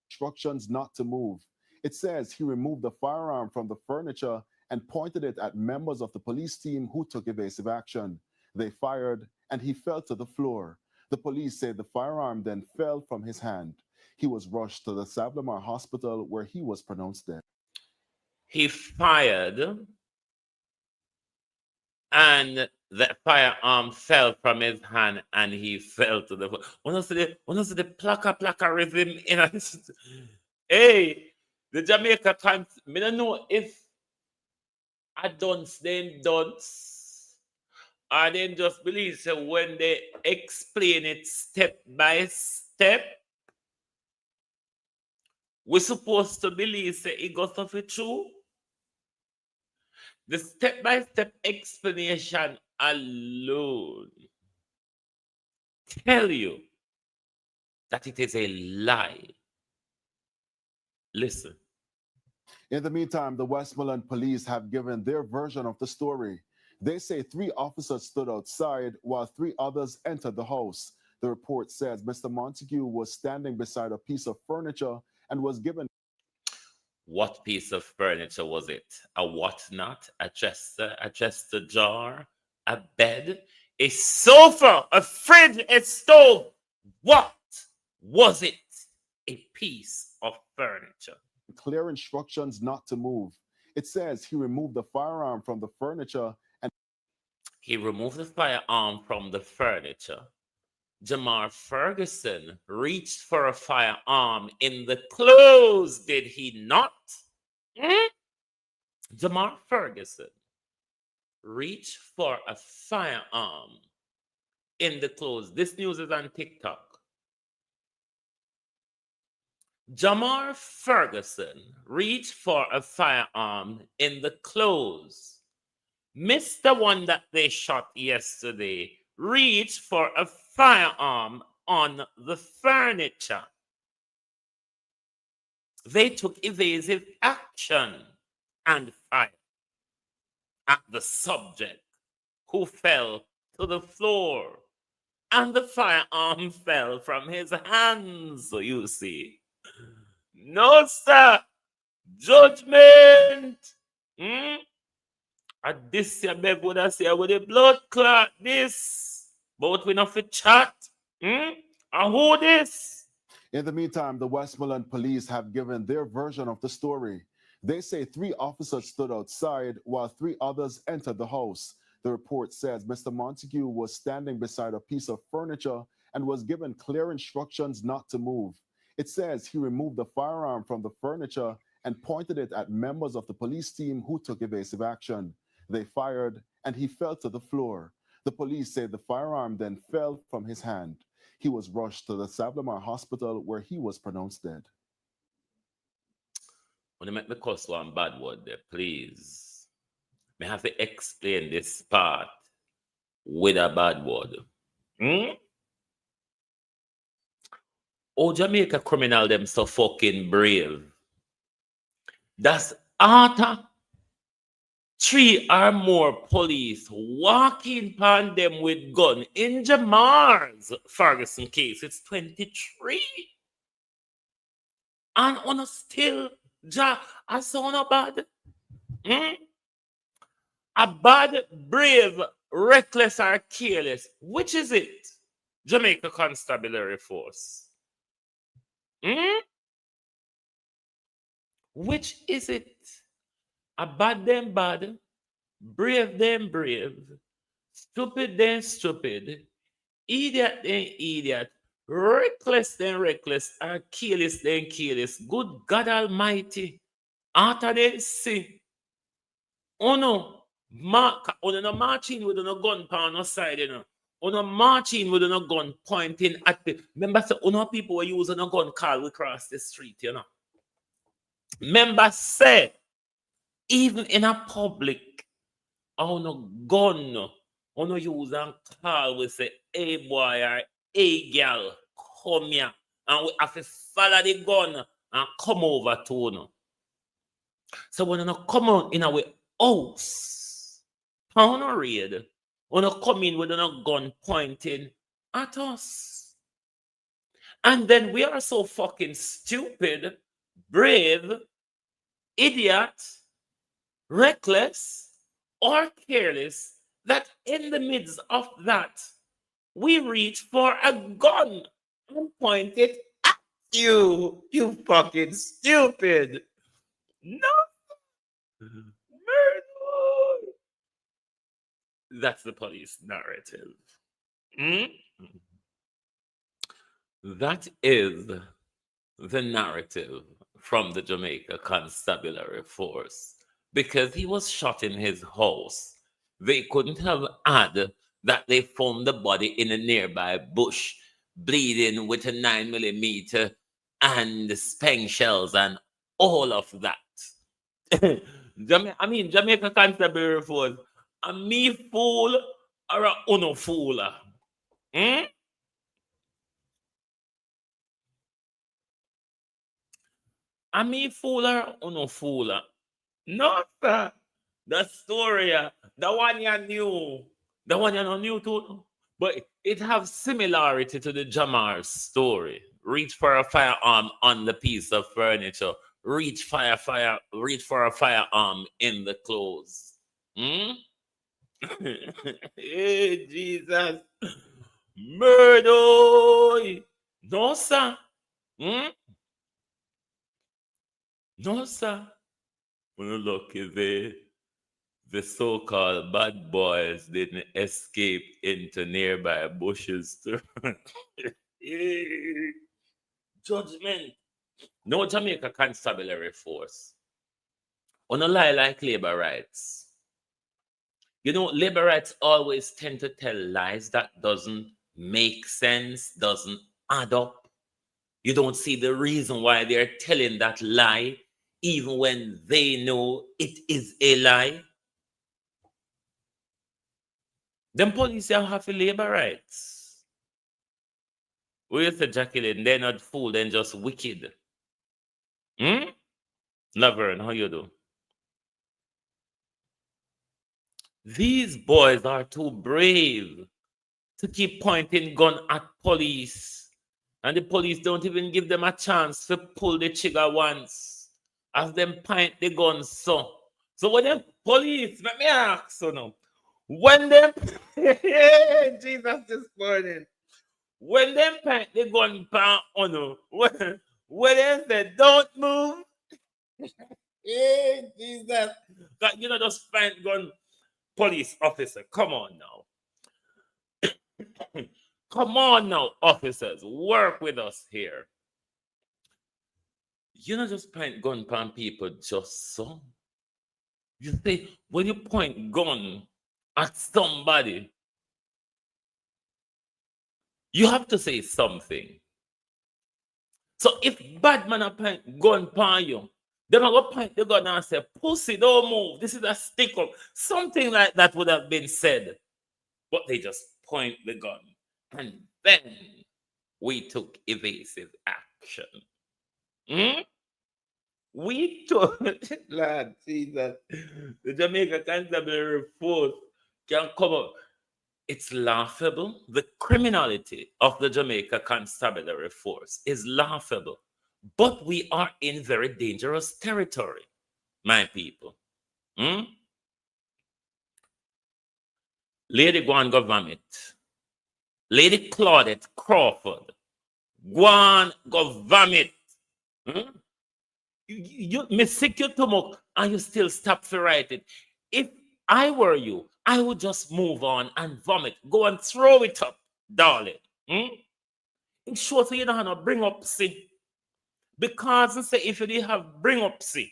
instructions not to move. It says he removed the firearm from the furniture and pointed it at members of the police team who took evasive action. They fired and he fell to the floor. The police say the firearm then fell from his hand. He was rushed to the Savlamar Hospital where he was pronounced dead. He fired and the firearm fell from his hand and he fell to the floor. When I see the plaka rhythm in it, hey, the Jamaica Times, I don't know if I dunce or then just believe so when they explain it step by step, we're supposed to believe that it goes off it true. The step-by-step explanation alone tell you that it is a lie. Listen. In the meantime, the Westmoreland police have given their version of the story. They say 3 officers stood outside while 3 others entered the house. The report says Mr. Montague was standing beside a piece of furniture and was given. What piece of furniture was it? A whatnot? A dresser jar? A bed? A sofa? A fridge? A stove? What was it? A piece of furniture. Clear instructions not to move. It says he removed the firearm from the furniture and he removed the firearm from the furniture. Jamar Ferguson reached for a firearm in the clothes, did he not? Jamar Ferguson reached for a firearm in the clothes. This news is on TikTok. Jamar Ferguson reached for a firearm in the clothes. Mr. One that they shot yesterday reached for a firearm on the furniture. They took evasive action and fired at the subject who fell to the floor, and the firearm fell from his hands, you see. No, sir. Judgment. At this, you beg would I say with the blood clot this. But we not for chat. And who this? In the meantime, the Westmoreland police have given their version of the story. They say 3 officers stood outside while 3 others entered the house. The report says Mr. Montague was standing beside a piece of furniture and was given clear instructions not to move. It says he removed the firearm from the furniture and pointed it at members of the police team who took evasive action. They fired and he fell to the floor. The police say the firearm then fell from his hand. He was rushed to the Savlamar Hospital where he was pronounced dead. When you make me cuss one bad word there, please. I have to explain this part with a bad word. Oh, Jamaica criminal them so fucking brave. That's Arthur 3 or more police walking upon them with gun. In Jamar's Ferguson case, it's 23. And on still, I saw no bad. A bad, brave, reckless, or careless. Which is it? Jamaica Constabulary Force. Which is it? A bad then bad, brave then brave, stupid then stupid, idiot then idiot, reckless then reckless, and careless then careless. Good God Almighty. After they see, oh no, no marching with no gun pound no side, you know. No marching with no gun pointing at the. Remember, so no people were using a gun call we cross the street, you know. Remember, say, even in a public, oh no gun, oh no use and call we say, hey boy or hey girl, come here. And we have to follow the gun and come over to you. So when you come out in our house, pound or raid, when you come in with a gun pointing at us. And then we are so fucking stupid, brave, idiot, reckless, or careless that in the midst of that, we reach for a gun and point it at you. You fucking stupid. No. Murder. That's the police narrative. That is the narrative from the Jamaica Constabulary Force. Because he was shot in his house, they couldn't have had that they found the body in a nearby bush, bleeding with a 9mm and speng shells and all of that. Jamaica Constabulary Force, a me fool or a uno fool? A me fool or uno fool? No, sir. The story, the one you knew, the one you not knew too, but it have similarity to the Jamar story. Reach for a firearm on the piece of furniture. Reach for a firearm in the clothes. Hey, Jesus. Murder. No, sir. No, sir. When you look at the so-called bad boys didn't escape into nearby bushes to judgment. No Jamaica Constabulary Force. On a lie like labor rights. You know, labor rights always tend to tell lies that doesn't make sense, doesn't add up. You don't see the reason why they're telling that lie, even when they know it is a lie. Them police have labor rights. We used to Jacqueline, they're not fool, they're just wicked. Laverne, how you do? These boys are too brave to keep pointing gun at police. And the police don't even give them a chance to pull the trigger once. As them point the gun so. So when them police, let me ask you now. When them Jesus this morning. When them point the gun pan on when they say don't move. Hey, Jesus. That you know just point gun. Police officer, come on now. Come on now, officers. Work with us here. You not just point gun pan people just so. You say, when you point gun at somebody, you have to say something. So if bad man a point gun pan you, then I go point the gun and say, pussy, don't move. This is a stick up. Something like that would have been said. But they just point the gun. And then we took evasive action. We told, Lord Jesus, the Jamaica Constabulary Force can come up. It's laughable. The criminality of the Jamaica Constabulary Force is laughable. But we are in very dangerous territory, my people. Lady Gwan Government, Lady Claudette Crawford, Gwan Government. You mistake your stomach and you still stop to write it. If I were you, I would just move on and vomit. Go and throw it up, darling. It's sure so you don't have no bring up see. Because say if you didn't have bring up see,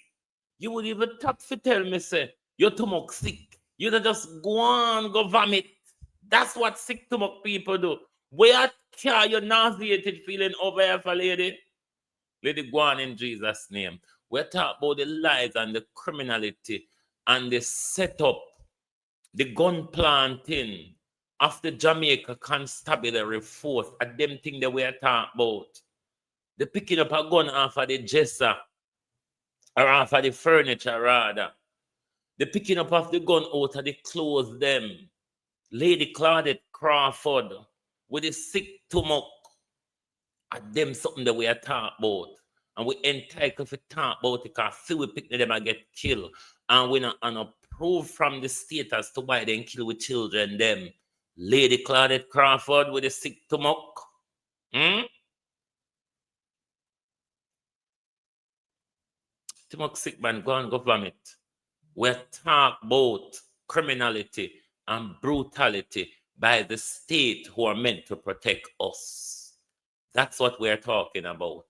you would even tap to tell me say your stomach sick. You don't just go on go vomit. That's what sick stomach people do. Where care you nauseated feeling over here for lady? Lady go on in Jesus' name. We're talking about the lies and the criminality and the setup, the gun planting of the Jamaica Constabulary Force, and them thing that we're talking about. The picking up a gun off of the dresser or off of the furniture rather. The picking up of the gun out of the clothes them. Lady Claudette Crawford with the sick stomach. And them something that we are talking about. And we entitled to talk about it because see we pick them and get killed. And we not approve from the state as to why they kill with children them. Lady Claudette Crawford with the sick stomach. Stomach sick man, go and government. We're talking about criminality and brutality by the state who are meant to protect us. That's what we're talking about.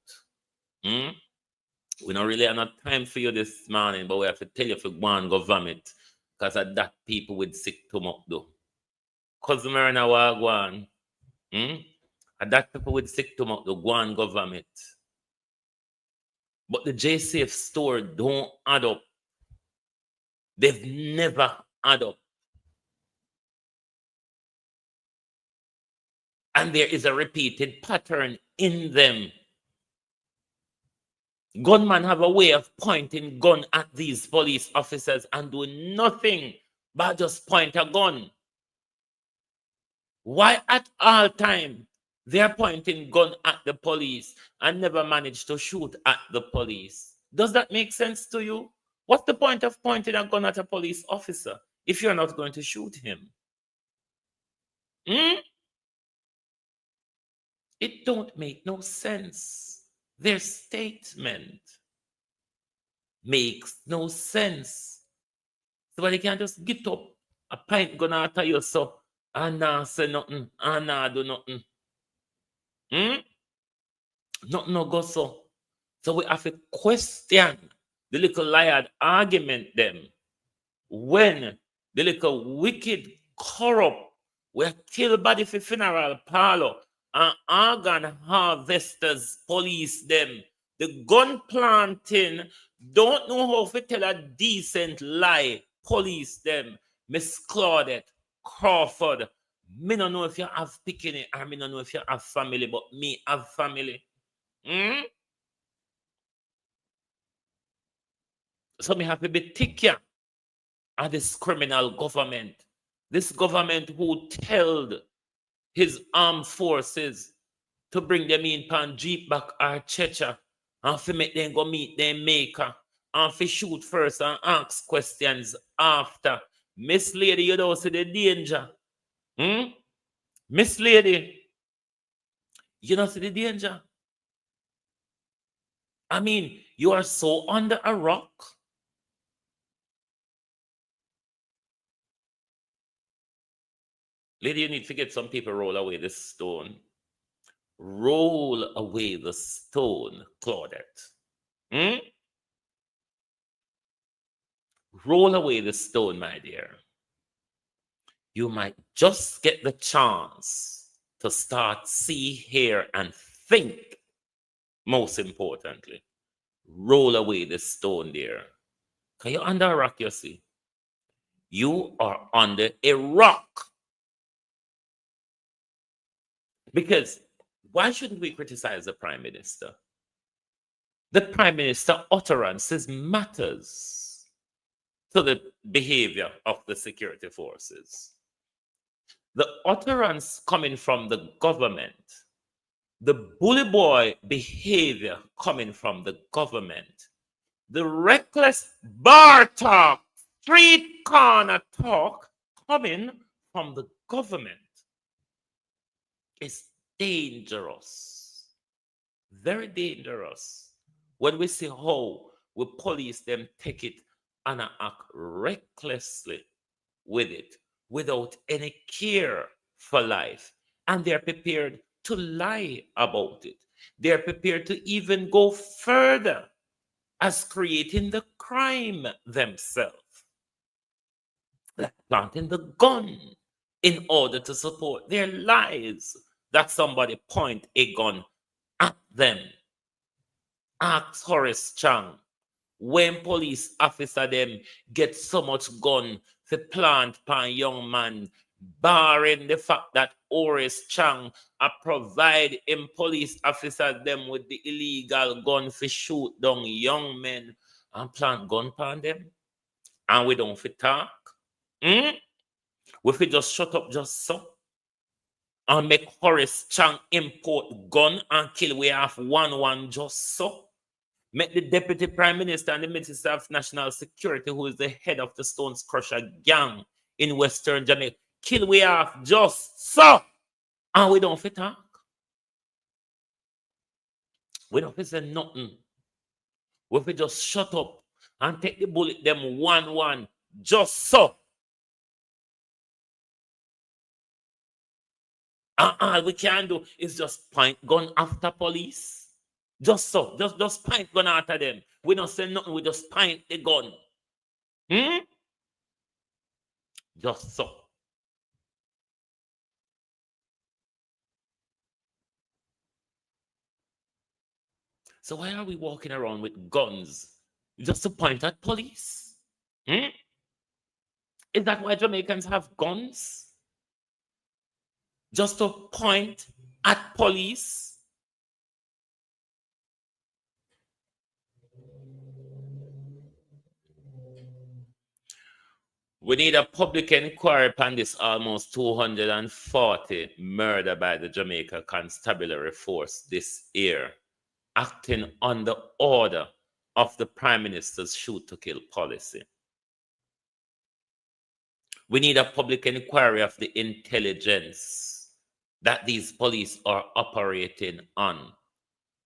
We don't really have enough time for you this morning, but we have to tell you if you go and go vomit. Because of that people with sick stomach do. Cousin Marina Wagwan. And that people with sick stomach do go and go vomit. But the JCF store don't add up. They've never add up. And there is a repeated pattern in them. Gunmen have a way of pointing gun at these police officers and doing nothing but just point a gun. Why at all time they're pointing gun at the police and never manage to shoot at the police? Does that make sense to you? What's the point of pointing a gun at a police officer if you're not going to shoot him? It don't make no sense. Their statement makes no sense. Somebody can just get up, a pint gun after you so, and not say nothing, and not do nothing. Nothing no go so. So we have to question the little liar argument them when the little wicked, corrupt, we kill body for funeral parlor and organ harvesters police them. The gun planting don't know how to tell a decent lie. Police them. Miss Claudette Crawford. Me don't know if you have picking or me don't know if you have family, but me have family. So me have to be thicker at this criminal government. This government who told his armed forces to bring them in pan Jeep back or Checha and to make them go meet their maker and to shoot first and ask questions after. Miss Lady, you don't see the danger. Miss Lady, you don't see the danger. I mean, you are so under a rock. Lady, you need to get some people roll away this stone. Roll away the stone, Claudette. Roll away the stone, my dear. You might just get the chance to start see, hear, and think. Most importantly, roll away the stone, dear. Because you're under a rock, you see. You are under a rock. Because why shouldn't we criticize the Prime Minister? The Prime Minister utterances matters to the behavior of the security forces. The utterance coming from the government, the bully boy behavior coming from the government, the reckless bar talk, street corner talk coming from the government is dangerous, very dangerous. When we see how we police them take it and act recklessly with it without any care for life, and they're prepared to lie about it. They're prepared to even go further as creating the crime themselves, like planting the gun in order to support their lies, that somebody point a gun at them. Ask Horace Chang, when police officer them get so much gun to plant pan young man, barring the fact that Horace Chang provide him police officer them with the illegal gun to shoot down young men and plant gun pan them, and we don't fit talk. We fit just shut up just so and make Horace Chang import gun and kill we have one just so. Make the Deputy Prime Minister and the Minister of National Security, who is the head of the Stones Crusher gang in Western Jamaica, kill we off just so. And we don't fit talk. We don't fit say nothing. We fit just shut up and take the bullet them one just so. And all we can do is just point gun after police. Just so. Just point gun after them. We don't say nothing. We just point the gun. Just so. So why are we walking around with guns just to point at police? Is that why Jamaicans have guns? Just to point at police? We need a public inquiry upon this almost 240 murder by the Jamaica Constabulary Force this year, acting on the order of the Prime Minister's shoot to kill policy. We need a public inquiry of the intelligence that these police are operating on.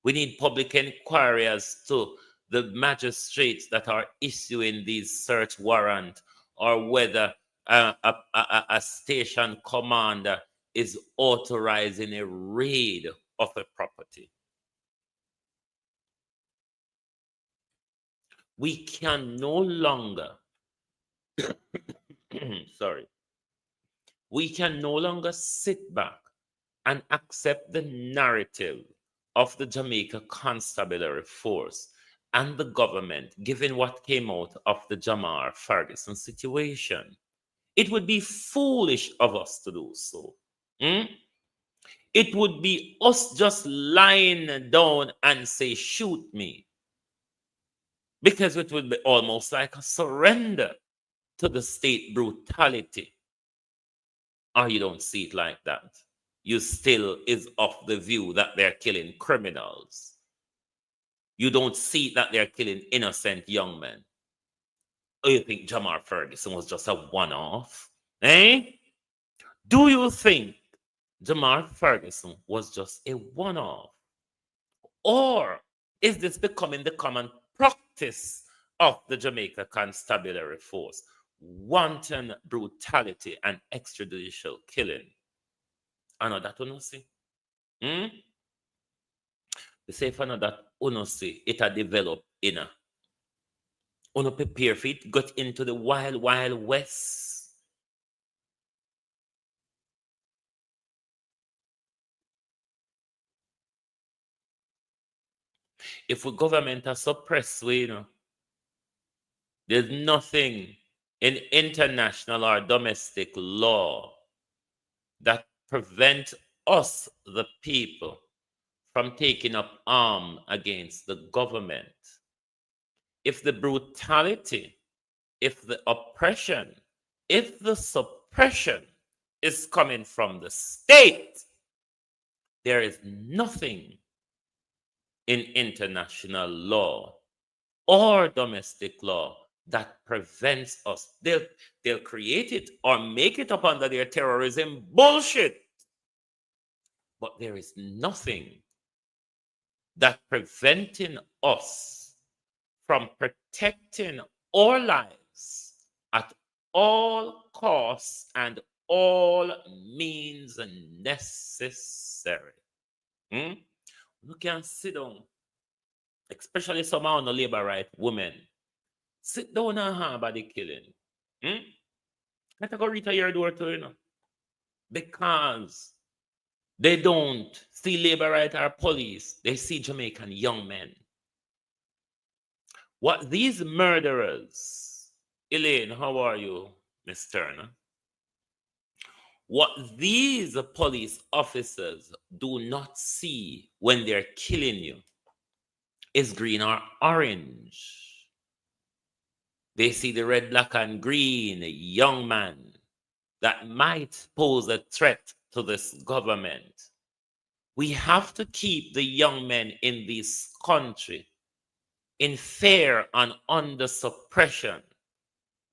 We need public inquiry as to the magistrates that are issuing these search warrants, or whether a station commander is authorizing a raid of a property. We can no longer, we can no longer sit back and accept the narrative of the Jamaica Constabulary Force and the government, given what came out of the Jamar Ferguson situation. It would be foolish of us to do so. It would be us just lying down and say, shoot me. Because it would be almost like a surrender to the state brutality. Or you don't see it like that. You still is of the view that they're killing criminals. You don't see that they're killing innocent young men. Or you think Jamar Ferguson was just a one-off? Do you think Jamar Ferguson was just a one-off? Or is this becoming the common practice of the Jamaica Constabulary Force? Wanton brutality and extrajudicial killing. I know that you see. The say for that you see it a develop in a. You prepare for it, got into the wild west. If the government are suppressed, there's nothing in international or domestic law that prevent us, the people, from taking up arms against the government. If the brutality, if the oppression, if the suppression is coming from the state, there is nothing in international law or domestic law that prevents us. They'll create it or make it up under their terrorism bullshit. But there is nothing that preventing us from protecting our lives at all costs and all means necessary. You can sit down, especially some of the labor right women. Sit down and have about the killing. Let her go reach your door to, because they don't see labor right or police. They see Jamaican young men. What these murderers, Elaine, how are you, Miss Turner? What these police officers do not see when they're killing you is green or orange. They see the red, black, and green young man that might pose a threat to this government. We have to keep the young men in this country in fear and under suppression,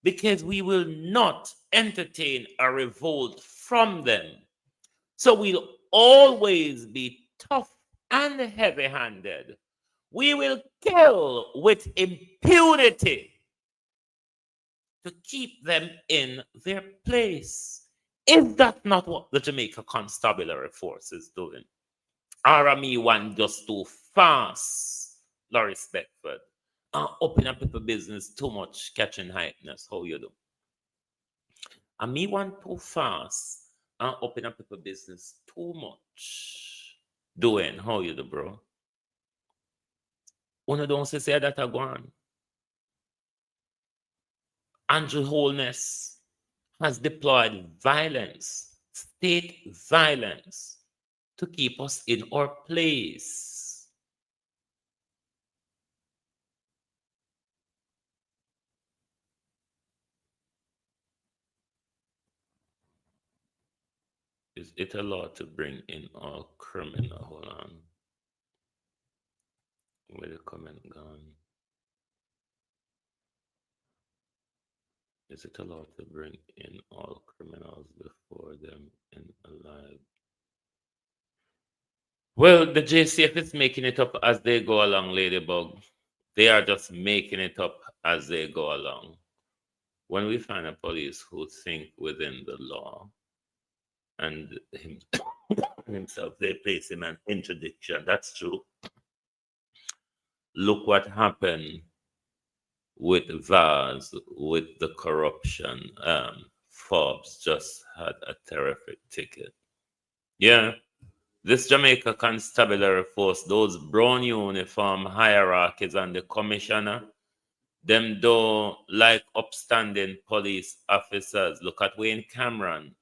because we will not entertain a revolt from them. So we'll always be tough and heavy-handed. We will kill with impunity to keep them in their place. Is that not what the Jamaica Constabulary Force is doing? Or me one just too fast, Laurie Beckford? Open up people business too much, catching hypeness. How you do? And me one too fast, open up people business too much. Doing, how you do, bro? One don't say that I go on. Andrew Holness has deployed violence, state violence, to keep us in our place. Is it a law to bring in all criminal? Hold on. Where the comment gone? Is it a law to bring in all criminals before them in alive? Well, the JCF is making it up as they go along, Ladybug. They are just making it up as they go along. When we find a police who think within the law and himself, they place him an interdiction. That's true. Look what happened with Vaz, with the corruption. Forbes just had a terrific ticket. Yeah. This Jamaica Constabulary Force, those brown uniform hierarchies and the commissioner, them don't like upstanding police officers. Look at Wayne Cameron.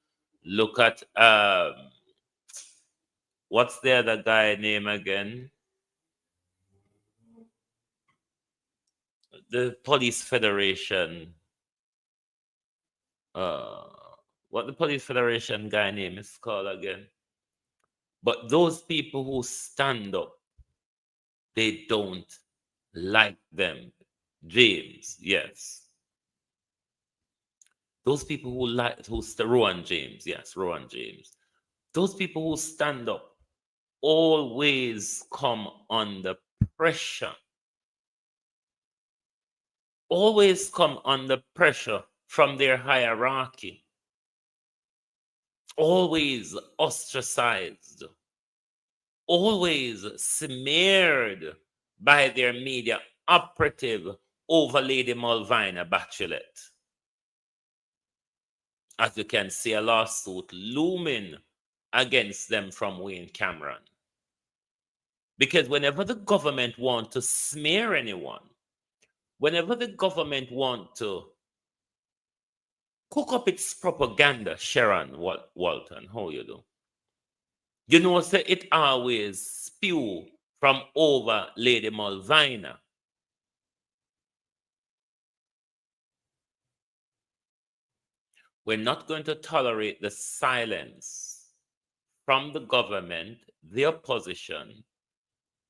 Look at, what's the other guy name again? The Police Federation. What the Police Federation guy name is called again? But those people who stand up, they don't like them. James, yes. Those people who like, Rowan James, yes, Rowan James. Those people who stand up always come under pressure. Always come under pressure from their hierarchy. Always ostracized. Always smeared by their media operative over Lady Malvina Bachelet. As you can see, a lawsuit looming against them from Wayne Cameron. Because whenever the government want to smear anyone, whenever the government want to cook up its propaganda, Sharon Walton, how you do? You know, say it always spew from over Lady Malvina. We're not going to tolerate the silence from the government, the opposition,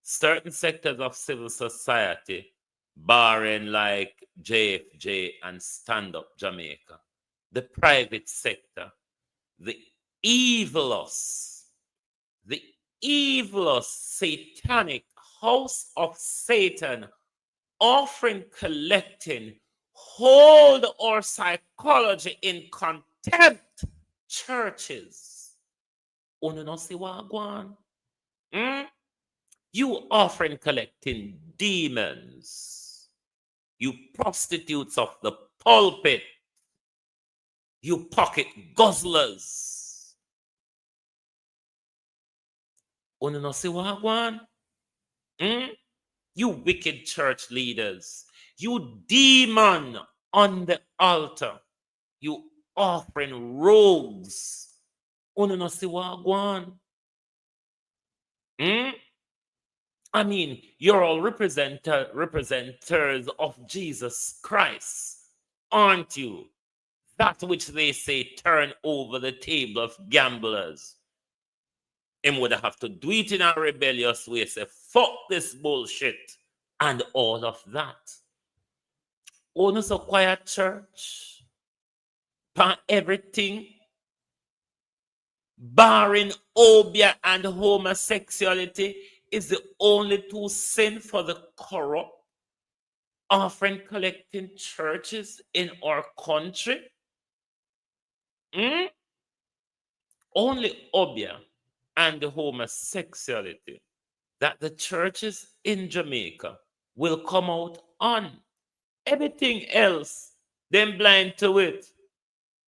certain sectors of civil society, barring like JFJ and Stand Up Jamaica, the private sector, the evilous, the evilous satanic house of Satan, offering, collecting, hold our psychology in contempt, churches. Una no see what go on? You offering, collecting demons. You prostitutes of the pulpit. You pocket guzzlers. Una no see what go on? You wicked church leaders. You demon on the altar. You offering rogues. Una no see what go on? I mean, you're all representers of Jesus Christ, aren't you? That which they say turn over the table of gamblers. Him would have to do it in a rebellious way, say, fuck this bullshit, and all of that. Only so quiet church, pan everything, barring obia and homosexuality, is the only two sin for the corrupt, offering, collecting churches in our country. Only obia and the homosexuality that the churches in Jamaica will come out on. Everything else, them blind to it.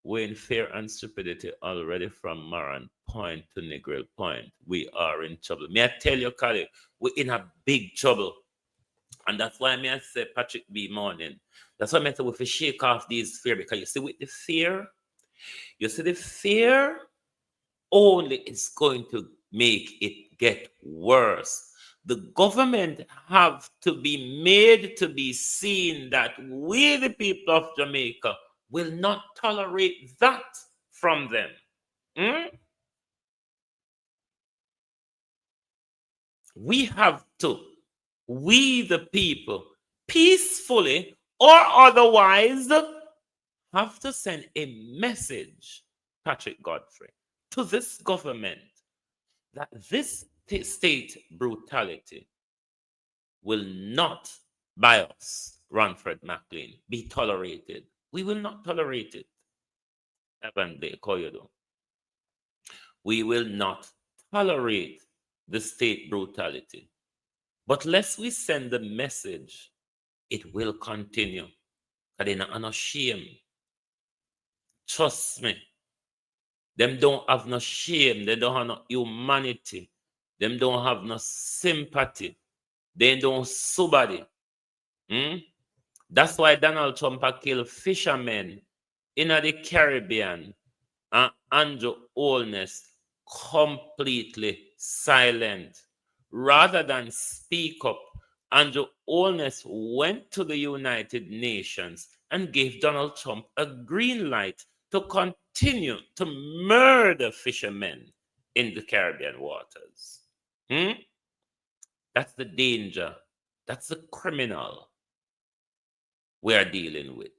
We're in fear and stupidity already from Maran Point to Negril Point. We are in trouble. May I tell you, colleague, we're in a big trouble. And that's why I say Patrick B. Morning. That's why I say we have to shake off these fear, because you see with the fear, only is going to make it get worse. The government have to be made to be seen that we, the people of Jamaica, will not tolerate that from them. We have to, we the people, peacefully or otherwise, have to send a message, Patrick Godfrey, to this government that this state brutality will not, by us, Ranford McLean, be tolerated. We will not tolerate it. We will not tolerate the state brutality. But lest we send the message, it will continue. Because they're not shame. Trust me. Them don't have no shame. They don't have no humanity. Them don't have no sympathy. They don't somebody. That's why Donald Trump killed fishermen in the Caribbean, and Andrew Holness completely silent. Rather than speak up, Andrew Holness went to the United Nations and gave Donald Trump a green light to continue to murder fishermen in the Caribbean waters. That's the danger. That's the criminal we are dealing with.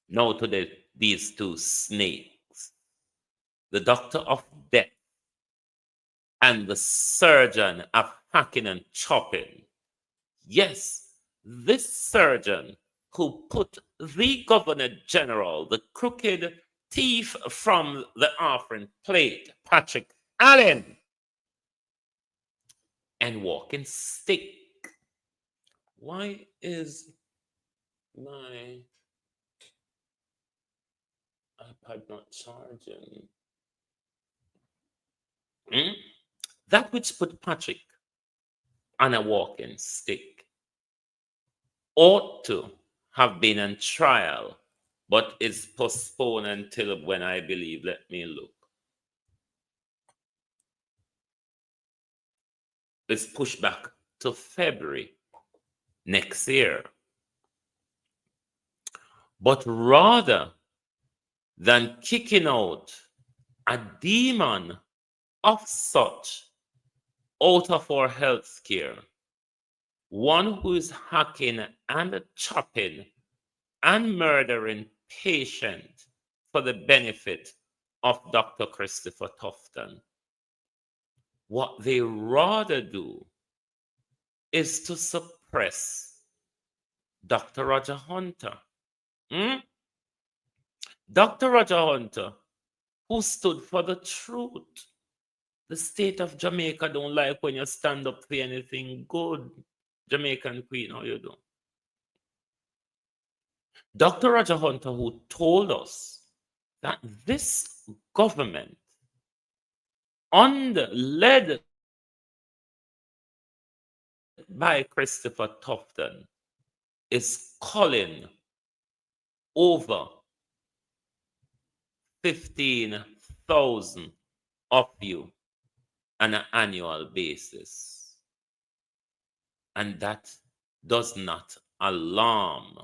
Now to these two snakes, the doctor of death and the surgeon of hacking and chopping. Yes, this surgeon who put the Governor General, the crooked thief from the offering plate, Patrick Allen, and walking stick. Why is my iPad not charging? That which put Patrick on a walking stick ought to have been on trial, but is postponed until when I believe, let me look. is pushed back to February next year. But rather than kicking out a demon of such out of our health care, one who is hacking and chopping and murdering patients for the benefit of Dr. Christopher Tufton, what they rather do is to suppress Dr. Roger Hunter. Dr. Roger Hunter, who stood for the truth. The state of Jamaica don't like when you stand up for anything good. Jamaican Queen, how you do? Dr. Roger Hunter, who told us that this government, led by Christopher Tufton, is culling over 15,000 of you on an annual basis. And that does not alarm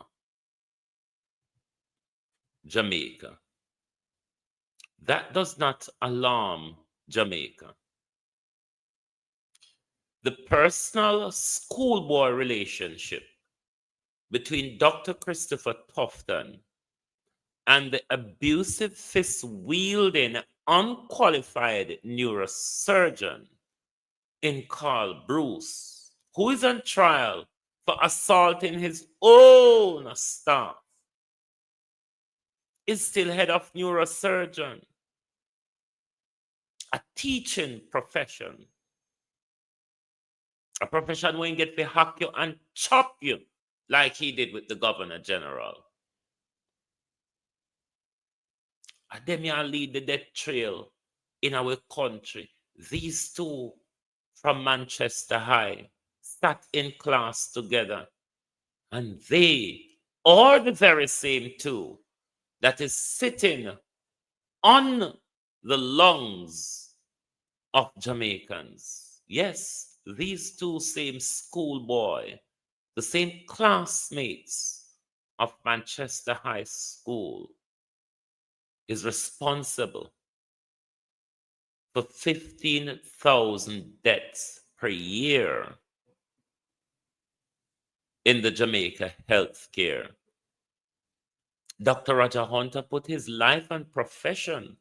Jamaica. That does not alarm Jamaica. The personal schoolboy relationship between Dr. Christopher Tufton and the abusive fist-wielding, unqualified neurosurgeon in Carl Bruce, who is on trial for assaulting his own staff, is still head of neurosurgeon, a teaching profession, a profession where you get to hack you and chop you like he did with the Governor General. And them you lead the death trail in our country. These two from Manchester High sat in class together, and they are the very same two that is sitting on the lungs of Jamaicans. Yes, these two same schoolboy, the same classmates of Manchester High School, is responsible for 15,000 deaths per year in the Jamaica healthcare. Dr. Roger Hunter put his life and profession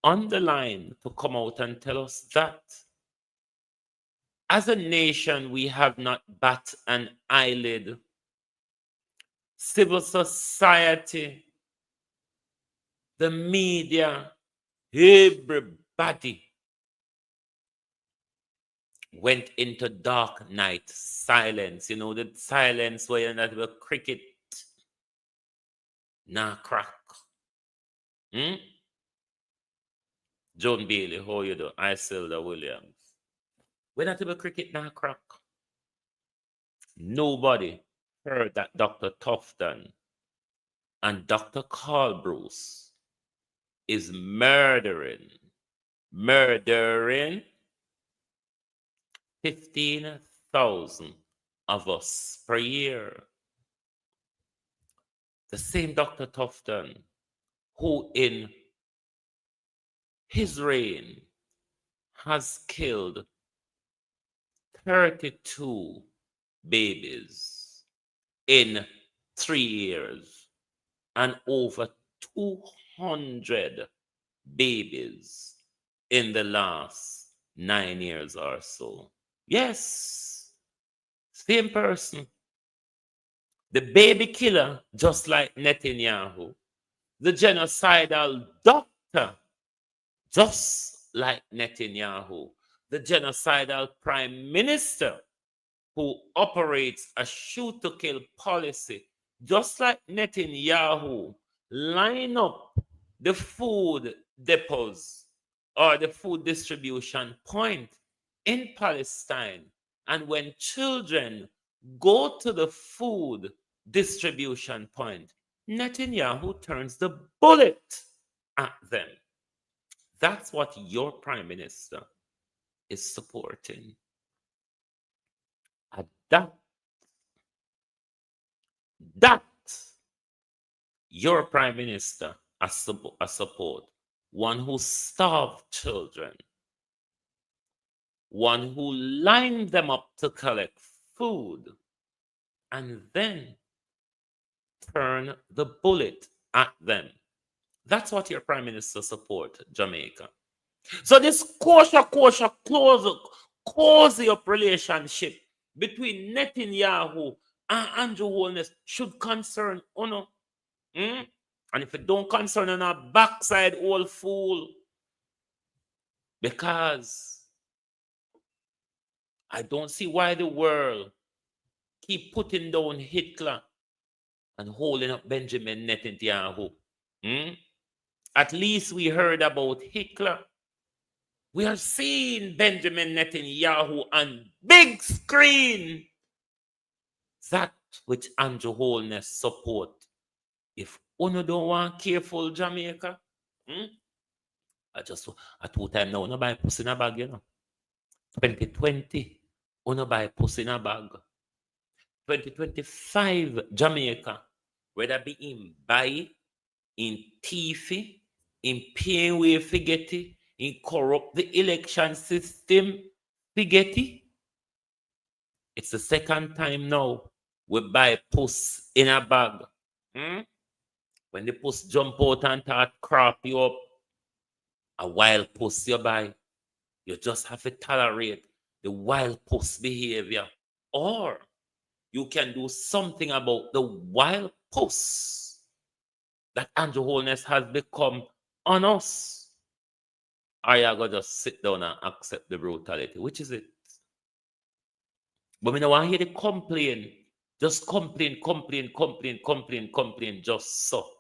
on the line to come out and tell us that. As a nation, we have not bat an eyelid. Civil society, the media, everybody went into dark night silence. You know, the silence where you're not a cricket, nah crack. Joan Bailey, how you do? Isilda Williams. We're not even cricket, nah crack. Nobody heard that Dr. Tufton and Dr. Carl Bruce is murdering 15,000 of us per year. The same Dr. Tufton who in his reign has killed 32 babies in 3 years and over 200 babies in the last 9 years or so. Yes, same person. The baby killer, just like Netanyahu. The genocidal doctor, just like Netanyahu. The genocidal prime minister who operates a shoot-to-kill policy, just like Netanyahu, line up the food depots or the food distribution point in Palestine. And when children go to the food distribution point, Netanyahu turns the bullet at them. That's what your prime minister is supporting. that your prime minister a support, one who starved children, one who lined them up to collect food, and then turn the bullet at them. That's what your prime minister support, Jamaica. So this cozy up relationship between Netanyahu and Andrew Holness should concern Uno. And if it don't concern on our backside, old fool, because I don't see why the world keep putting down Hitler and holding up Benjamin Netanyahu. At least we heard about Hitler. We are seeing Benjamin Netanyahu on big screen. That which Andrew Holness support. If Uno don't want careful Jamaica, I 2 times now, Uno buy pussy in a bag, 2020, Uno buy pussy in a bag. 2025 Jamaica, whether be in buy, in thiefy, in paying way forgetty, in corrupt the election system forgetty. It's the second time now we buy puss in a bag. When the puss jump out and start crap you up, a wild puss you buy, you just have to tolerate the wild puss behavior. Or you can do something about the wild puss that Andrew Holness has become on us. Or you go just sit down and accept the brutality. Which is it? But we don't want to hear the complain. Just complain, just so.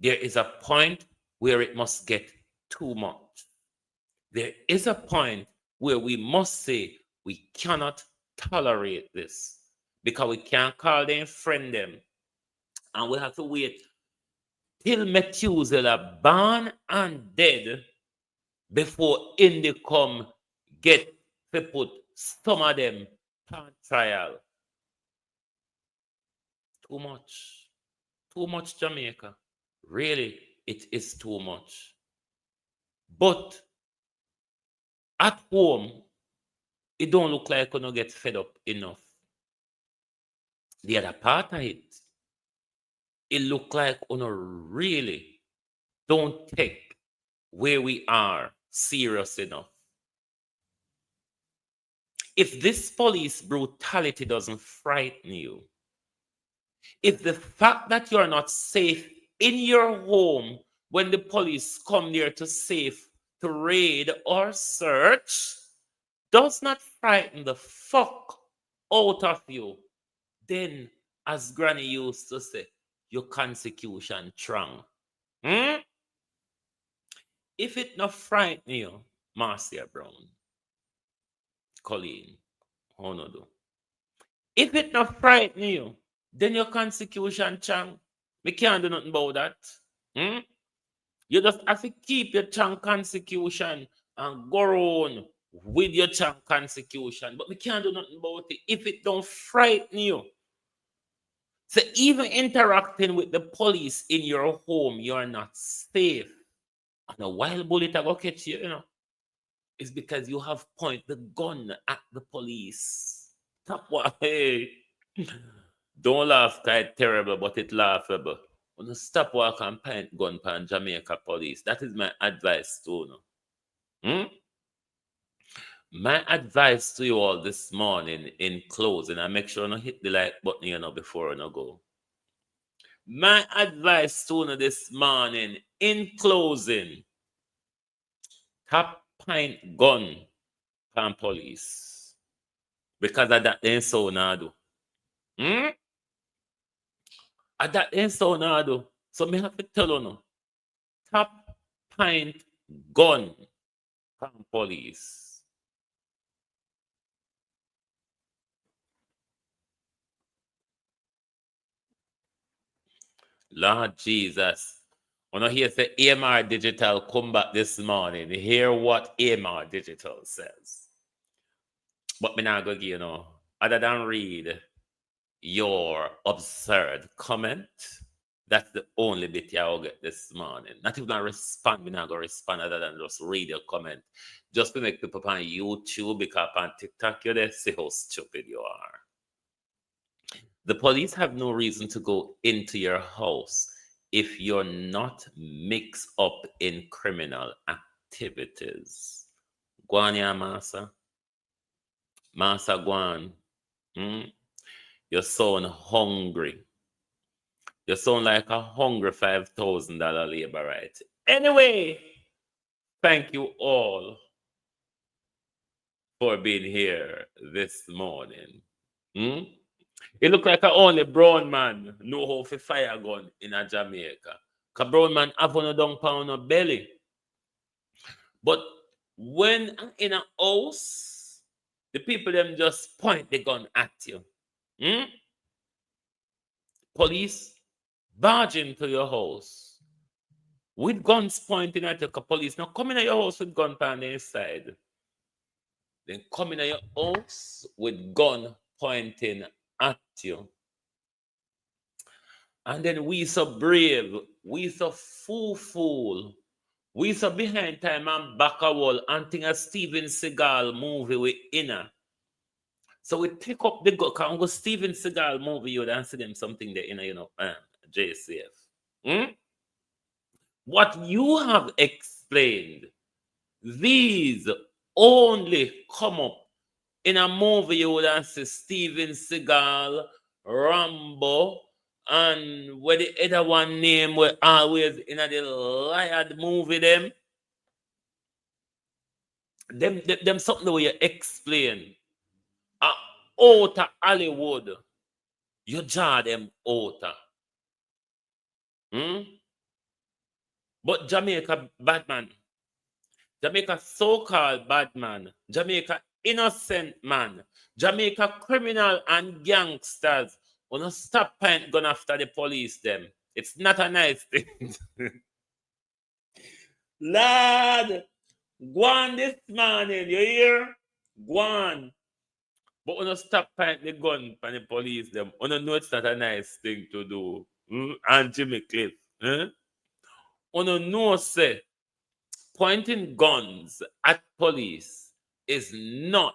There is a point where it must get too much. There is a point where we must say we cannot tolerate this because we can't call them friend them. And we have to wait till Methuselah born and dead before Indy come get to put some of them on trial. Too much Jamaica. Really, it is too much. But at home, it don't look like we're gonna get fed up enough. The other part of it look like we really don't take where we are serious enough. If this police brutality doesn't frighten you, if the fact that you're not safe in your home when the police come there to raid or search does not frighten the fuck out of you, then, as Granny used to say, your consecution strong. If it not frighten you, Marcia Brown, Colleen, how no do? If it not frighten you, then your consecution strong. We can't do nothing about that. You just have to keep your strong consecution and go on with your strong consecution. But we can't do nothing about it if it don't frighten you. So even interacting with the police in your home, you're not safe. And a wild bullet I go catch you, it's because you have pointed the gun at the police. Stop what? Hey. Don't laugh, quite terrible, but it's laughable. When stop walk and point gun pan Jamaica police. That is my advice to you. My advice to you all this morning in closing, and make sure you hit the like button before you go. My advice to you this morning in closing, top pint gun pan police. Because of that ain't so now do. And that ain't so now do. So me have to tell you now. Top pint gun pan police. Lord Jesus. When I hear say AMR Digital come back this morning, hear what AMR Digital says. But me not gonna give other than read your absurd comment. That's the only bit I will get this morning. Not even a respond. Me not gonna respond other than just read your comment. Just to make people on YouTube, because on TikTok you there see how stupid you are. The police have no reason to go into your house if you're not mixed up in criminal activities. Guan ya massa. Massa guan. You sound hungry. You sound like a hungry $5,000 labor right. Anyway, thank you all for being here this morning. It look like a only brown man know how to fire a gun in a Jamaica. Because brown man have on a down pound of belly. But when in a house, the people them just point the gun at you. Police barge into your house with guns pointing at you. Police now come in your house with gun on the inside. Then come in your house with gun pointing at you. And then we so brave, we so fool, we so behind time and back a wall and think a Steven Seagal movie with inner. So we pick up the gun, can go Steven Seagal movie, you and see them something there in JCF. What you have explained, these only come up in a movie you would have see Steven Seagal, Rambo, and where the other one name were always in the liar movie them something the way you explain. Out of Hollywood, you jar them out. But Jamaica bad man, Jamaica so-called bad man, Jamaica innocent man, Jamaica criminal and gangsters wanna stop point gun after the police them. It's not a nice thing. Lad, go on this morning, you hear? Go on. But wanna stop point the gun for the police them. Wanna know it's not a nice thing to do. And Jimmy Cliff. Wanna know say pointing guns at police is not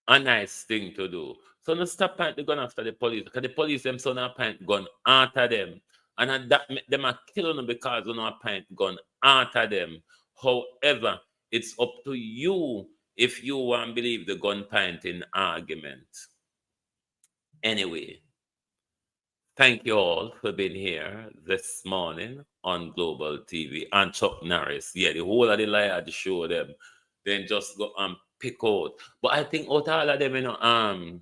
a nice thing to do. So no stop point the gun after the police, because the police them so not point gun after them. And that them are killing them because they not point gun after them. However, it's up to you if you want to believe the gun pointing argument. Anyway, thank you all for being here this morning on Global TV. And Chuck Norris, the whole of the liar to show them, then just go and pick out. But I think out of all of them,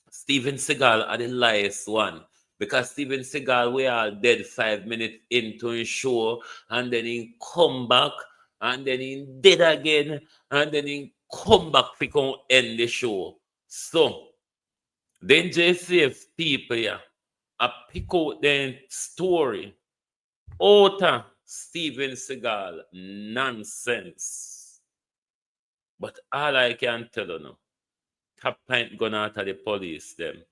Steven Seagal are the liest one. Because Steven Seagal, we are dead 5 minutes into his show, and then he come back, and then he dead again, and then he come back to end the show. So, then JCF people here, I pick out their story out of Steven Seagal nonsense. But all I can tell you now, top point gun out of the police them.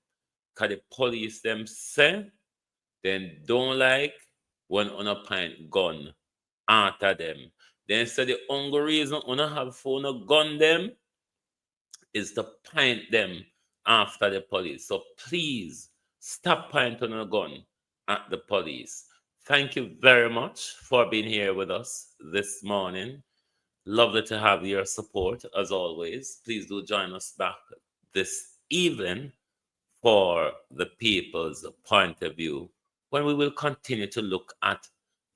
Because the police them say, then don't like when on a point gun after them. Then say the only reason on a have phone a gun them is to point them after the police. So please stop pointing a gun at the police. Thank you very much for being here with us this morning. Lovely to have your support as always. Please do join us back this evening for the people's point of view, when we will continue to look at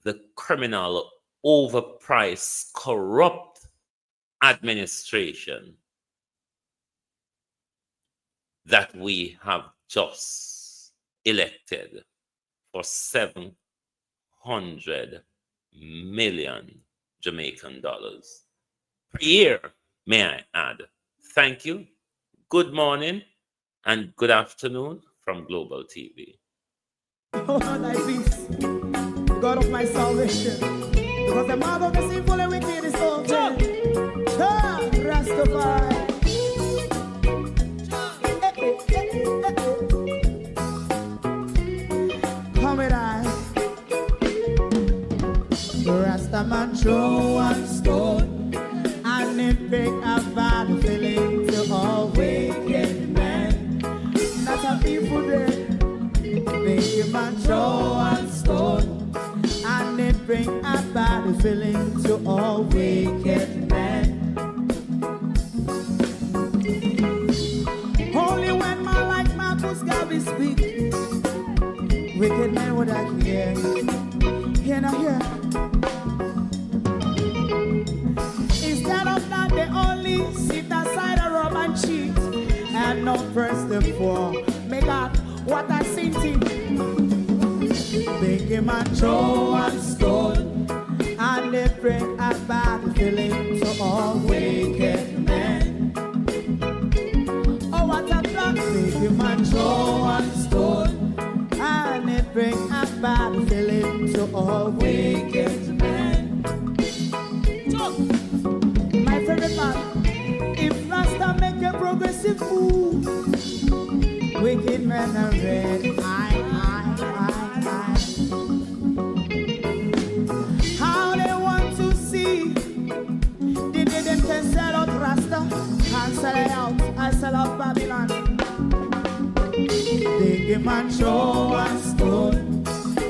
the criminal, overpriced, corrupt administration that we have just elected for 700 million Jamaican dollars per year, may I add. Thank you. Good morning and good afternoon from Global TV. Oh, thy peace, God of my salvation, because the mouth of the sinful and wicked is open. Rastafari. Rastaman throw one stone, and it bring a bad feeling to all wicked men. Not a people there. Wicked man throw one stone, and it bring a bad feeling to all wicked men. Only when man like Marcus Garvey speak, wicked men would I hear. Hear now hear. Instead of that, they only sit aside and rub and cheat, and not press the floor. Make God what I seen to. Big man throw one stone, and they bring a bad feeling to all wicked men. Oh, what a plan! Big man throw one stone, and they bring a bad feeling to all wicked men. My favorite part, if Rasta make a progressive move, wicked men are red. How they want to see the day them can sell out Rasta and sell it out. I sell out Babylon. Big man throw one stone,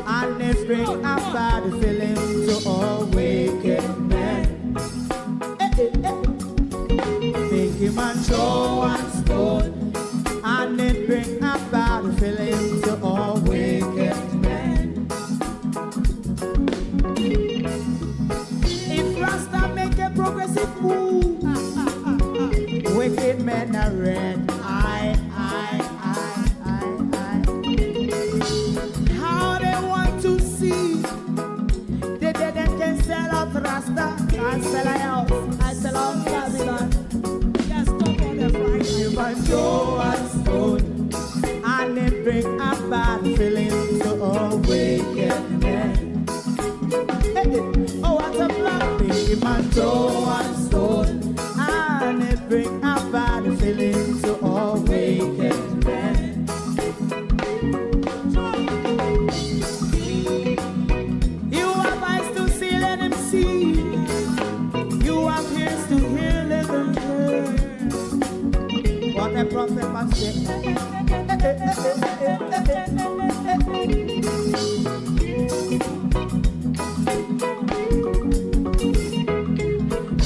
and they bring a bad feeling to all wicked men. Big man throw one stone, and it bring a bad feeling to all wicked men. If Rasta make a progressive move, wicked men are red. How they want to see the dead can sell out Rasta and sell out. I sell out Babylon. Just talk on the Friday, but throw a stone, and it bring a bad feeling to all wicked men. Oh, what a black big man throw a stone, and it bring a bad feeling to all wicked men. You have eyes to see, let him see. You have ears to hear, let them hear. What a prophet must say.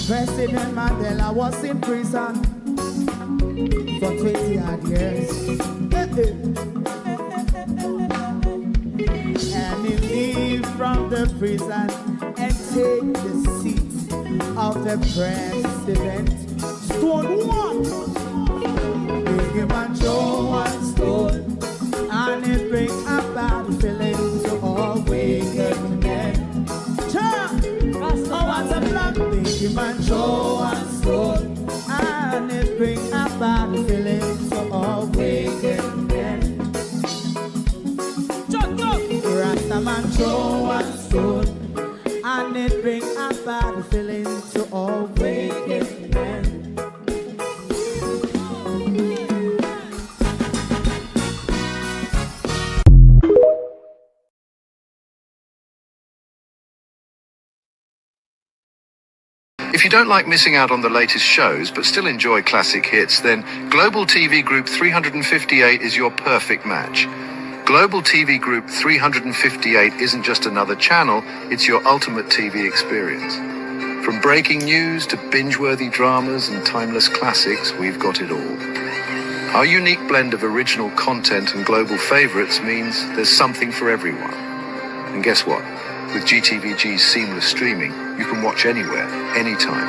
President Mandela was in prison for 20 odd years. And he leave from the prison and take the seat of the president. Stone one. Big man throw one stone, and it bring a bad feeling to all wicked men. Oh, what a black big man throw one stone, and it bring a bad feeling to all wicked men. Rasta man throw one stone, and it bring a bad feeling to all wicked men. If you don't like missing out on the latest shows but still enjoy classic hits, then Global TV Group 358 is your perfect match. Global TV Group 358 isn't just another channel, it's your ultimate TV experience. From breaking news to binge-worthy dramas and timeless classics, we've got it all. Our unique blend of original content and global favorites means there's something for everyone. And guess what? With GTVG's seamless streaming, you can watch anywhere, anytime.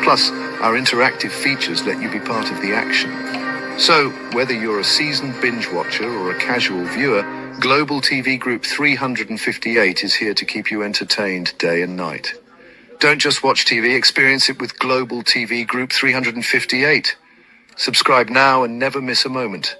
Plus, our interactive features let you be part of the action. So, whether you're a seasoned binge watcher or a casual viewer, Global TV Group 358 is here to keep you entertained day and night. Don't just watch TV, experience it with Global TV Group 358. Subscribe now and never miss a moment.